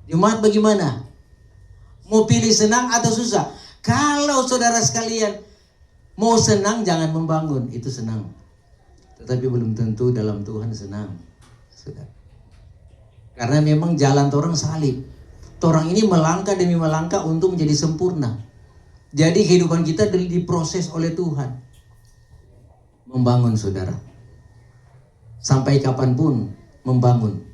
Jumat bagaimana? Mau pilih senang atau susah? Kalau saudara sekalian mau senang, jangan membangun, itu senang. Tetapi belum tentu dalam Tuhan senang. Saudara. Karena memang jalan orang salib. Orang ini melangkah demi melangkah untuk menjadi sempurna. Jadi kehidupan kita diproses oleh Tuhan. Membangun saudara. Sampai kapanpun membangun.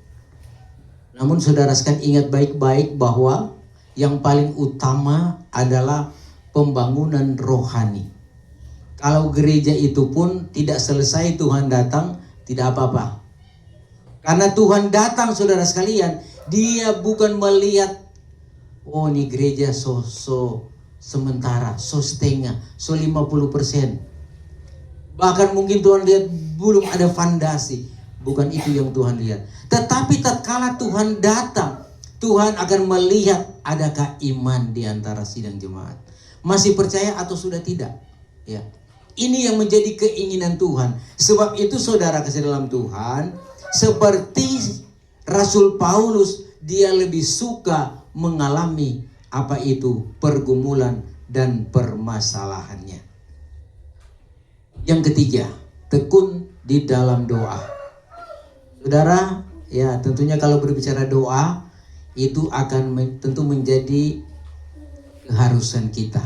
Namun saudara sekalian ingat baik-baik bahwa yang paling utama adalah pembangunan rohani. Kalau gereja itu pun tidak selesai Tuhan datang, tidak apa-apa. Karena Tuhan datang saudara sekalian, dia bukan melihat, oh ini gereja so sementara, so setengah, so 50%. Bahkan mungkin Tuhan lihat belum ada fondasi. Bukan itu yang Tuhan lihat. Tetapi tatkala Tuhan datang, Tuhan akan melihat adakah iman di antara sidang jemaat. Masih percaya atau sudah tidak? Ya. Ini yang menjadi keinginan Tuhan. Sebab itu saudara kasih dalam Tuhan, seperti Rasul Paulus, dia lebih suka mengalami apa itu pergumulan dan permasalahannya. Yang ketiga, tekun di dalam doa. Saudara, ya tentunya kalau berbicara doa, itu akan tentu menjadi keharusan kita.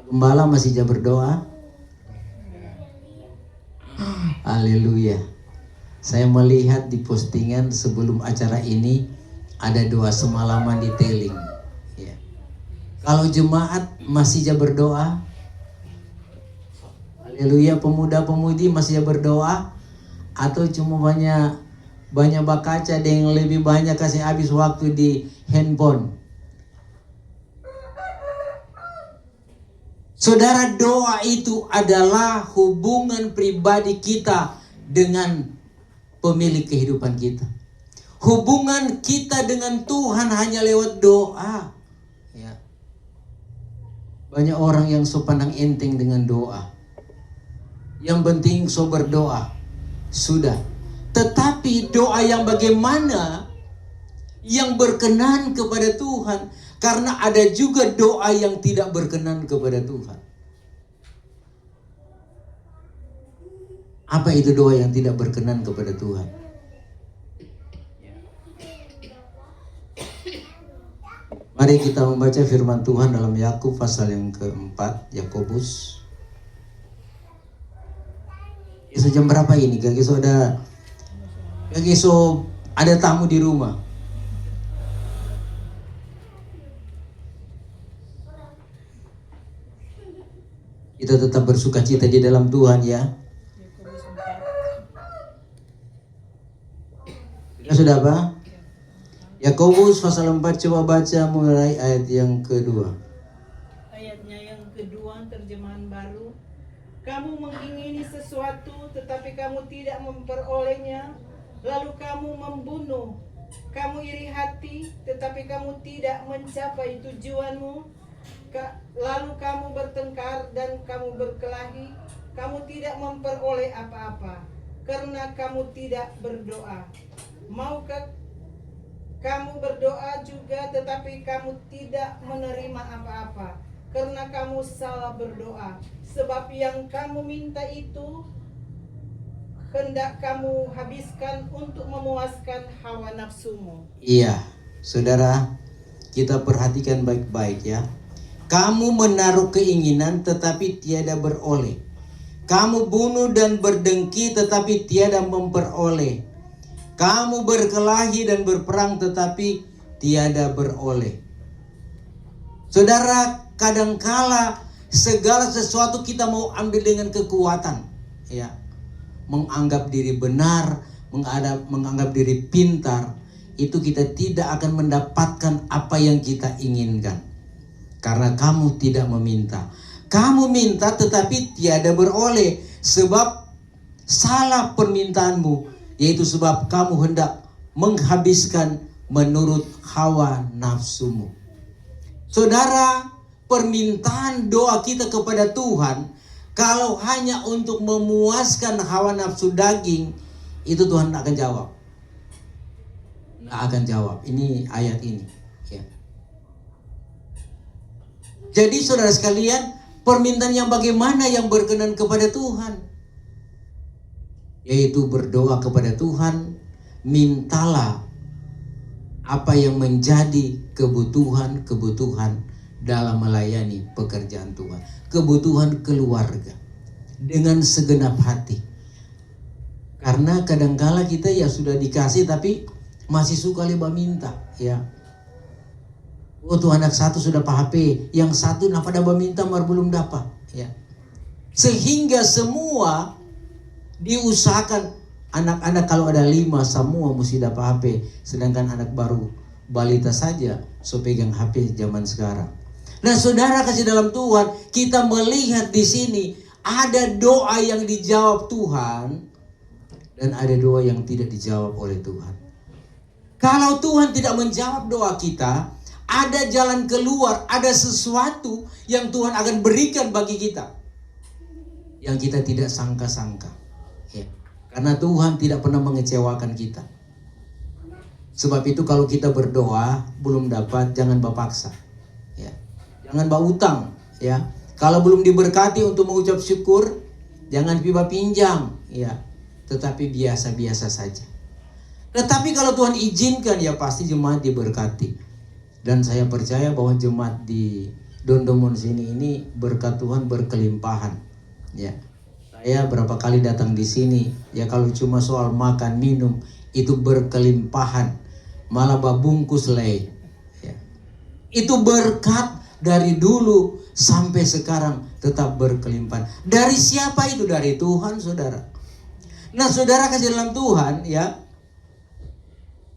Gembala masih jauh berdoa. Haleluya. Saya melihat di postingan sebelum acara ini ada doa semalaman di Teling. Ya. Kalau jemaat masih jauh berdoa, haleluya, pemuda-pemudi masih berdoa, atau cuma banyak baca dan yang lebih banyak kasih habis waktu di handphone. Saudara, doa itu adalah hubungan pribadi kita dengan pemilik kehidupan kita. Hubungan kita dengan Tuhan hanya lewat doa. Ya. Banyak orang yang so pandang enteng dengan doa. Yang penting so berdoa. Sudah. Tetapi doa yang bagaimana? Yang berkenan kepada Tuhan. Karena ada juga doa yang tidak berkenan kepada Tuhan. Apa itu doa yang tidak berkenan kepada Tuhan? Mari kita membaca firman Tuhan dalam Yakub pasal yang keempat, Yakobus. Isu jam berapa ini? Kaki so ada tamu di rumah. Kita tetap bersuka cita di dalam Tuhan ya. Kita sudah apa? Yakobus pasal 4, coba baca mulai ayat yang kedua. Ayatnya yang kedua, terjemahan baru. Kamu mengingini sesuatu tetapi kamu tidak memperolehnya, lalu kamu membunuh. Kamu iri hati tetapi kamu tidak mencapai tujuanmu. Lalu kamu bertengkar dan kamu berkelahi. Kamu tidak memperoleh apa-apa karena kamu tidak berdoa. Maukah kamu berdoa juga tetapi kamu tidak menerima apa-apa karena kamu salah berdoa. Sebab yang kamu minta itu hendak kamu habiskan untuk memuaskan hawa nafsumu. Iya, saudara, kita perhatikan baik-baik ya. Kamu menaruh keinginan tetapi tiada beroleh. Kamu bunuh dan berdengki tetapi tiada memperoleh. Kamu berkelahi dan berperang tetapi tiada beroleh. Saudara, kadangkala segala sesuatu kita mau ambil dengan kekuatan, ya. Menganggap diri benar, menganggap diri pintar, itu kita tidak akan mendapatkan apa yang kita inginkan. Karena kamu tidak meminta. Kamu minta tetapi tiada beroleh. Sebab salah permintaanmu. yaitu sebab kamu hendak menghabiskan menurut hawa nafsumu. Saudara, permintaan doa kita kepada Tuhan, kalau hanya untuk memuaskan hawa nafsu daging, itu Tuhan tidak akan jawab. Tidak akan jawab. Ini ayat ini. Ya. Jadi saudara sekalian, permintaan yang bagaimana yang berkenan kepada Tuhan? Yaitu berdoa kepada Tuhan, mintalah apa yang menjadi kebutuhan-kebutuhan dalam melayani pekerjaan Tuhan. Kebutuhan keluarga dengan segenap hati. Karena kadangkala kita ya sudah dikasih tapi masih suka leba minta, ya. Oh, tuh anak satu sudah HP, yang satu pada minta mar belum dapat, ya. Sehingga semua diusahakan, anak-anak kalau ada 5 semua mesti dapat HP, sedangkan anak baru balita saja so pegang HP zaman sekarang. Nah, saudara kasih dalam Tuhan, kita melihat di sini ada doa yang dijawab Tuhan dan ada doa yang tidak dijawab oleh Tuhan. Kalau Tuhan tidak menjawab doa kita, ada jalan keluar, ada sesuatu yang Tuhan akan berikan bagi kita yang kita tidak sangka-sangka. Ya. Karena Tuhan tidak pernah mengecewakan kita. Sebab itu kalau kita berdoa belum dapat, jangan berpaksa. Ya. Jangan berutang. Ya. Kalau belum diberkati untuk mengucap syukur, jangan piba pinjam. Ya. Tetapi biasa-biasa saja. Tetapi kalau Tuhan izinkan, ya pasti jemaat diberkati. Dan saya percaya bahwa jemaat di Dondomon sini ini berkat Tuhan berkelimpahan. Ya. Saya berapa kali datang di sini, ya kalau cuma soal makan minum itu berkelimpahan, malah babungkus lei. Ya. Itu berkat dari dulu sampai sekarang tetap berkelimpahan. Dari siapa itu? Dari Tuhan, saudara. Nah, saudara kasih dalam Tuhan, ya.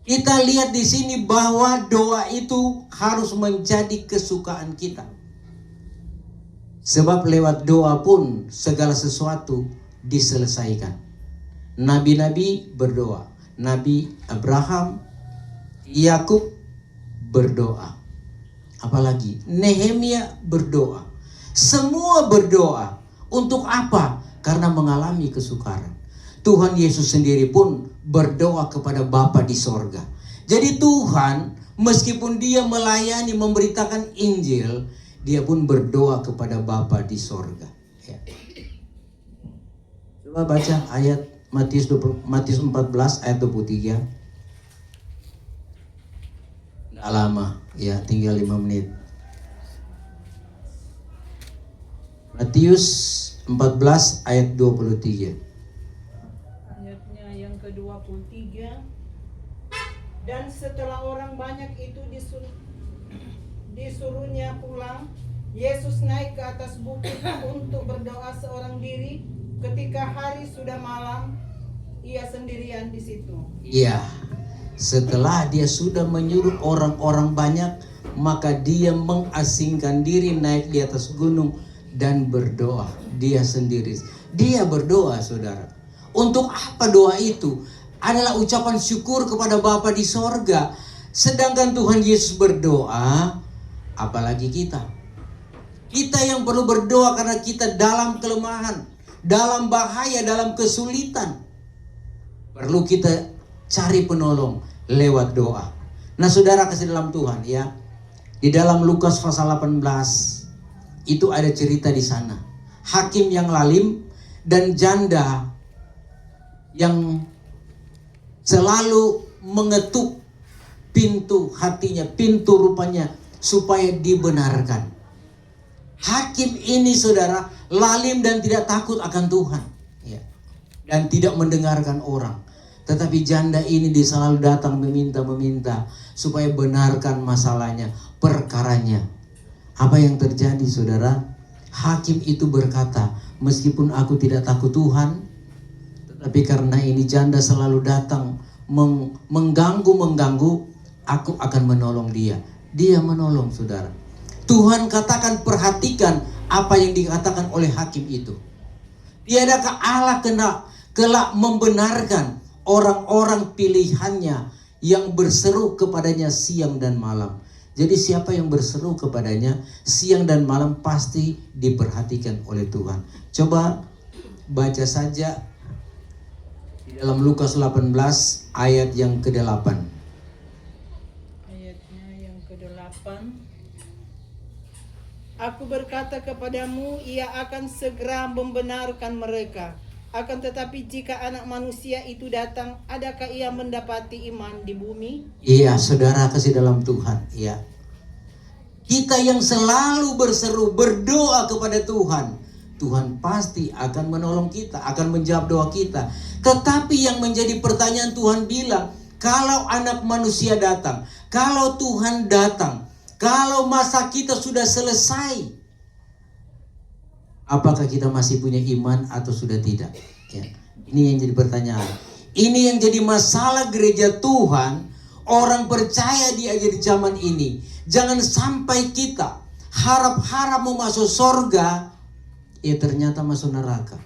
Kita lihat di sini bahwa doa itu harus menjadi kesukaan kita. Sebab lewat doa pun segala sesuatu diselesaikan. Nabi-nabi berdoa. Nabi Abraham, Yakub berdoa. Apalagi Nehemia berdoa. Semua berdoa. Untuk apa? Karena mengalami kesukaran. Tuhan Yesus sendiri pun berdoa kepada Bapa di sorga. Jadi Tuhan meskipun dia melayani, memberitakan Injil, dia pun berdoa kepada Bapa di sorga. Ya. Coba baca ayat Matius 14 ayat 23. Nggak lama, ya tinggal 5 menit. Matius 14 ayat 23. Ayatnya yang ke-23. Dan setelah orang banyak itu disuruhnya pulang, Yesus naik ke atas bukit untuk berdoa seorang diri. Ketika hari sudah malam, ia sendirian di situ. Iya, setelah dia sudah menyuruh orang-orang banyak, maka dia mengasingkan diri naik di atas gunung dan berdoa. Dia sendiri. Dia berdoa, saudara. Untuk apa doa itu? Adalah ucapan syukur kepada Bapa di sorga. Sedangkan Tuhan Yesus berdoa, apalagi kita. Kita yang perlu berdoa karena kita dalam kelemahan, dalam bahaya, dalam kesulitan. Perlu kita cari penolong lewat doa. Nah, saudara kasih dalam Tuhan, ya. Di dalam Lukas pasal 18 itu ada cerita di sana. Hakim yang lalim dan janda yang selalu mengetuk pintu hatinya, pintu rupanya supaya dibenarkan. Hakim ini, saudara, lalim dan tidak takut akan Tuhan, ya. Dan tidak mendengarkan orang. Tetapi janda ini dia selalu datang meminta supaya benarkan masalahnya, perkaranya. Apa yang terjadi, saudara? Hakim itu berkata, meskipun aku tidak takut Tuhan, tetapi karena ini janda selalu datang mengganggu, aku akan menolong dia. Dia menolong, saudara. Tuhan katakan, perhatikan apa yang dikatakan oleh hakim itu. Tiadakah Allah kelak membenarkan orang-orang pilihannya yang berseru kepadanya siang dan malam. Jadi siapa yang berseru kepadanya siang dan malam pasti diperhatikan oleh Tuhan. Coba baca saja di dalam Lukas 18 ayat yang ke-8. Ayatnya yang ke-8. Aku berkata kepadamu, ia akan segera membenarkan mereka. Akan tetapi jika anak manusia itu datang, adakah ia mendapati iman di bumi? Iya, saudara kasih dalam Tuhan. Iya. Kita yang selalu berseru, berdoa kepada Tuhan, Tuhan pasti akan menolong kita, akan menjawab doa kita. Tetapi yang menjadi pertanyaan, Tuhan bilang, kalau anak manusia datang, kalau Tuhan datang, kalau masa kita sudah selesai, apakah kita masih punya iman atau sudah tidak? Ya. Ini yang jadi pertanyaan. Ini yang jadi masalah gereja Tuhan, orang percaya di akhir zaman ini. Jangan sampai kita harap-harap mau masuk sorga, ya ternyata masuk neraka.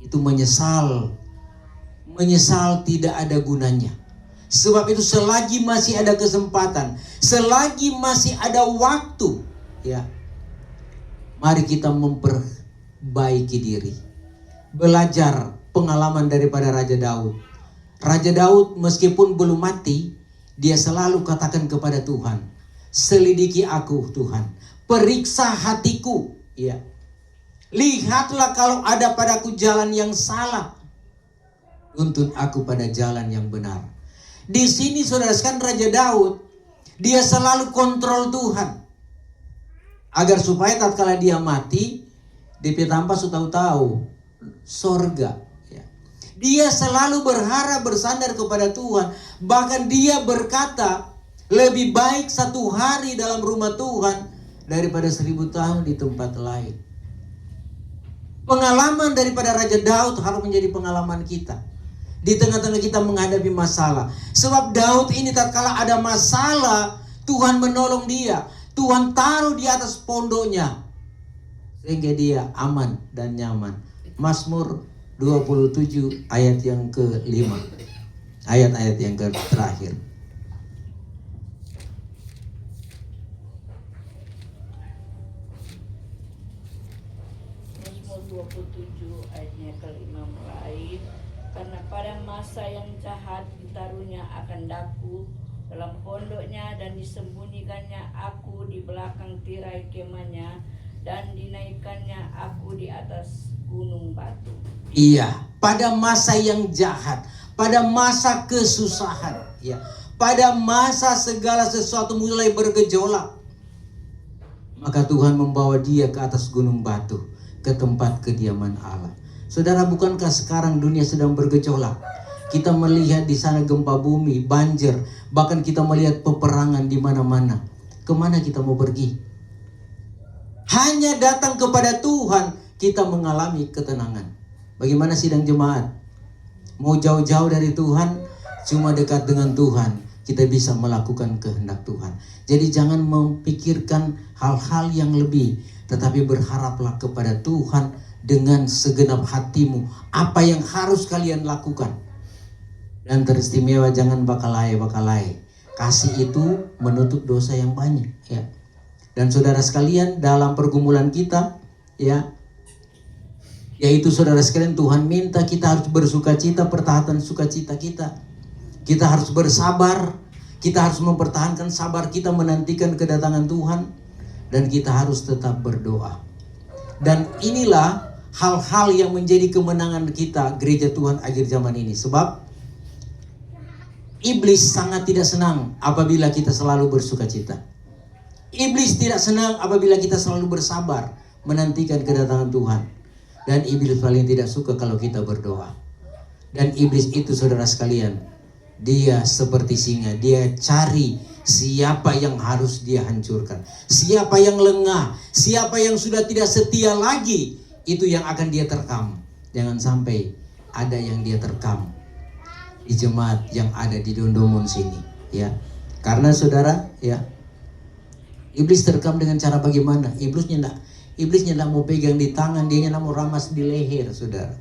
Itu menyesal tidak ada gunanya. Sebab itu selagi masih ada kesempatan, selagi masih ada waktu, ya, mari kita memperbaiki diri. Belajar pengalaman daripada Raja Daud. Raja Daud meskipun belum mati, dia selalu katakan kepada Tuhan, selidiki aku Tuhan, periksa hatiku, ya. Lihatlah kalau ada padaku jalan yang salah, tuntun aku pada jalan yang benar. Di sini saudara sekalian, Raja Daud, dia selalu kontrol Tuhan, agar supaya tatkala dia mati, DP tanpa sudah tahu sorga. Dia selalu berharap bersandar kepada Tuhan. Bahkan dia berkata, lebih baik 1 hari dalam rumah Tuhan daripada 1000 tahun di tempat lain. Pengalaman daripada Raja Daud harus menjadi pengalaman kita di tengah-tengah kita menghadapi masalah. Sebab Daud ini tatkala ada masalah, Tuhan menolong dia. Tuhan taruh di atas pondoknya sehingga dia aman dan nyaman. Mazmur 27 ayat yang ke-5. Ayat-ayat yang terakhir. Mazmur 27 ayatnya ke-5 mulai. Karena pada masa yang jahat ditaruhnya akan daku dalam pondoknya, dan disembunyikannya aku di belakang tirai kemahnya, dan dinaikkannya aku di atas gunung batu. Iya, pada masa yang jahat, pada masa kesusahan, ya, pada masa segala sesuatu mulai bergejolak, maka Tuhan membawa dia ke atas gunung batu, ke tempat kediaman Allah. Saudara, bukankah sekarang dunia sedang bergejolak? Kita melihat di sana gempa bumi, banjir, bahkan kita melihat peperangan di mana-mana. Kemana kita mau pergi? Hanya datang kepada Tuhan kita mengalami ketenangan. Bagaimana sidang jemaat? Mau jauh-jauh dari Tuhan, cuma dekat dengan Tuhan kita bisa melakukan kehendak Tuhan. Jadi jangan memikirkan hal-hal yang lebih, tetapi berharaplah kepada Tuhan dengan segenap hatimu. Apa yang harus kalian lakukan? Dan teristimewa jangan bakalai. Kasih itu menutup dosa yang banyak, ya. Dan saudara sekalian, dalam pergumulan kita, ya, yaitu saudara sekalian, Tuhan minta kita harus bersukacita, pertahankan sukacita kita. Kita harus bersabar, kita harus mempertahankan sabar kita menantikan kedatangan Tuhan, dan kita harus tetap berdoa. Dan inilah hal-hal yang menjadi kemenangan kita gereja Tuhan akhir zaman ini. Sebab iblis sangat tidak senang apabila kita selalu bersukacita. Iblis tidak senang apabila kita selalu bersabar menantikan kedatangan Tuhan. Dan iblis paling tidak suka kalau kita berdoa. Dan iblis itu saudara sekalian, dia seperti singa. Dia cari siapa yang harus dia hancurkan. Siapa yang lengah, siapa yang sudah tidak setia lagi, itu yang akan dia terkam. Jangan sampai ada yang dia terkam di jemaat yang ada di Dondomon sini, ya. Karena saudara, ya, iblis terkam dengan cara bagaimana? Iblisnya enggak mau pegang di tangan, dia mau ramas di leher, saudara.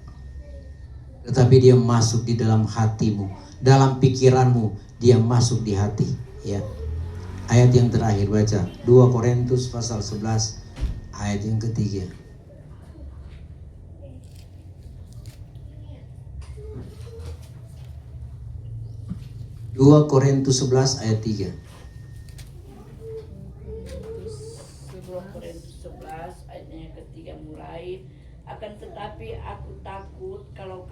tetapi dia masuk di dalam hatimu, dalam pikiranmu, dia masuk di hati. Ya. Ayat yang terakhir baca 2 Korintus pasal 11 ayat yang ketiga. 2 Korintus 11 ayat 3. 2 Korintus 11 ayatnya yang ketiga mulai. Akan tetapi aku takut kalau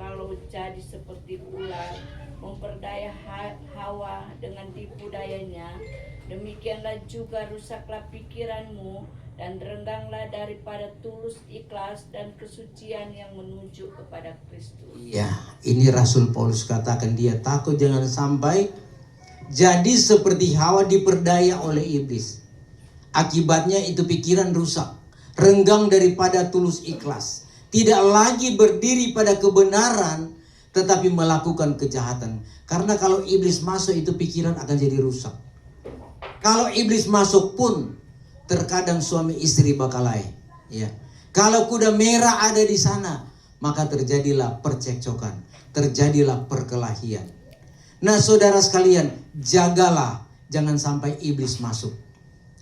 jadi seperti ular memperdaya Hawa dengan tipu dayanya, demikianlah juga rusaklah pikiranmu dan rengganglah daripada tulus ikhlas dan kesucian yang menuju kepada Kristus. Ya, ini Rasul Paulus katakan dia takut jangan sampai jadi seperti Hawa diperdaya oleh iblis. Akibatnya itu pikiran rusak, renggang daripada tulus ikhlas, tidak lagi berdiri pada kebenaran tetapi melakukan kejahatan. Karena kalau iblis masuk itu pikiran akan jadi rusak. Kalau iblis masuk pun terkadang suami istri bakalain. Ya. Kalau kuda merah ada di sana, maka terjadilah percekcokan, terjadilah perkelahian. Nah, saudara sekalian, jagalah jangan sampai iblis masuk.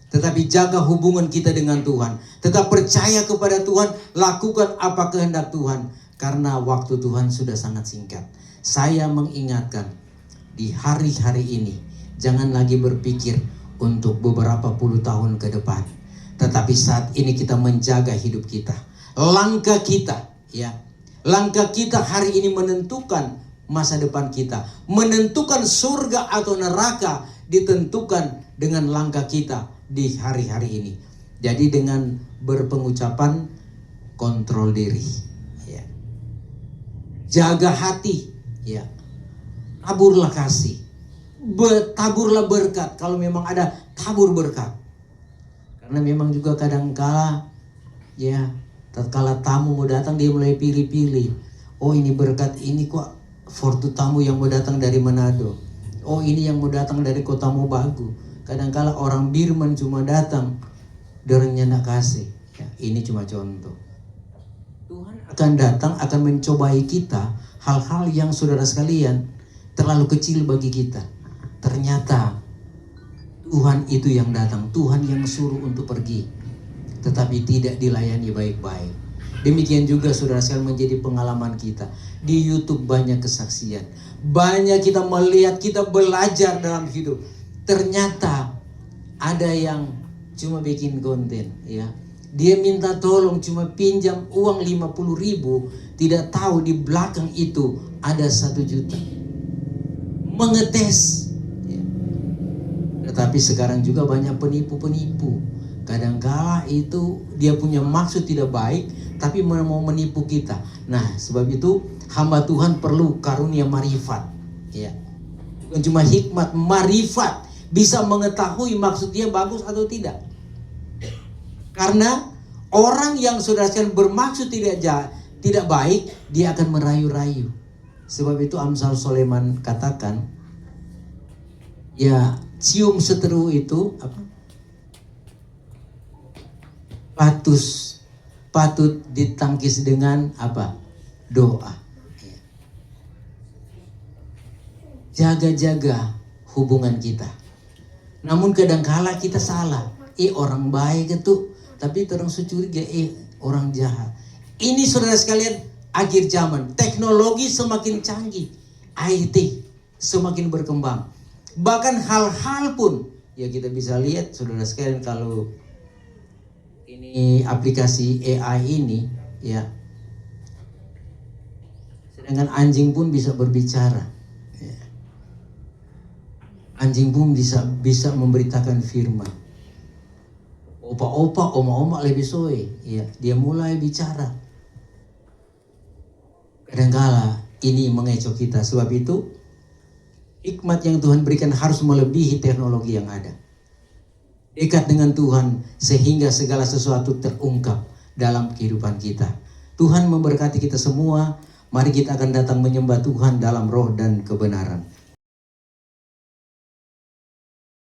Tetapi jaga hubungan kita dengan Tuhan. Tetap percaya kepada Tuhan, lakukan apa kehendak Tuhan. Karena waktu Tuhan sudah sangat singkat. Saya mengingatkan, di hari-hari ini, jangan lagi berpikir untuk beberapa puluh tahun ke depan. Tetapi saat ini kita menjaga hidup kita. Langkah kita, ya. Langkah kita hari ini menentukan masa depan kita. Menentukan surga atau neraka ditentukan dengan langkah kita di hari-hari ini. Jadi dengan berpengucapan kontrol diri. Ya. Jaga hati, ya. Taburlah kasih. Taburlah berkat. Kalau memang ada, tabur berkat. Karena memang juga kadangkala, ya, tatkala tamu mau datang dia mulai pilih-pilih. Oh, ini berkat ini kok fortu tamu yang mau datang dari Manado. Oh, ini yang mau datang dari Kota Mobagu. Kadangkala orang Birman cuma datang, derengnya nak kasih. Ya, ini cuma contoh. Tuhan akan datang, akan mencobai kita hal-hal yang saudara sekalian terlalu kecil bagi kita. Ternyata Tuhan itu yang datang, Tuhan yang suruh untuk pergi, tetapi tidak dilayani baik-baik. Demikian juga saudara sekalian menjadi pengalaman kita. Di YouTube banyak kesaksian, banyak kita melihat, kita belajar dalam hidup. Ternyata ada yang cuma bikin konten, ya. Dia minta tolong cuma pinjam uang 50.000, tidak tahu di belakang itu ada 1 juta. Mengetes. Ya. Tetapi sekarang juga banyak penipu-penipu. Kadangkala itu dia punya maksud tidak baik, tapi mau menipu kita. Nah, sebab itu hamba Tuhan perlu karunia marifat. Ya. Bukan cuma hikmat, marifat. Bisa mengetahui maksud dia bagus atau tidak. Karena orang yang sudah bermaksud tidak baik, dia akan merayu-rayu. Sebab itu Amsal Sulaiman katakan, ya, cium seteru itu apa? Patut ditangkis dengan apa? Doa. Jaga-jaga hubungan kita. Namun kadangkala kita salah. Orang baik itu, tapi terang curiga, orang jahat. Ini saudara sekalian, akhir zaman. Teknologi semakin canggih. IT semakin berkembang. Bahkan hal-hal pun, ya kita bisa lihat saudara sekalian, kalau ini aplikasi AI ini, ya. Sedangkan anjing pun bisa berbicara. Anjing pun bisa memberitakan firman. Opa-opa, oma-oma lebih soe, ya, dia mulai bicara. Kadangkala ini mengecoh kita. Sebab itu hikmat yang Tuhan berikan harus melebihi teknologi yang ada. Dekat dengan Tuhan sehingga segala sesuatu terungkap dalam kehidupan kita. Tuhan memberkati kita semua. Mari kita akan datang menyembah Tuhan dalam roh dan kebenaran.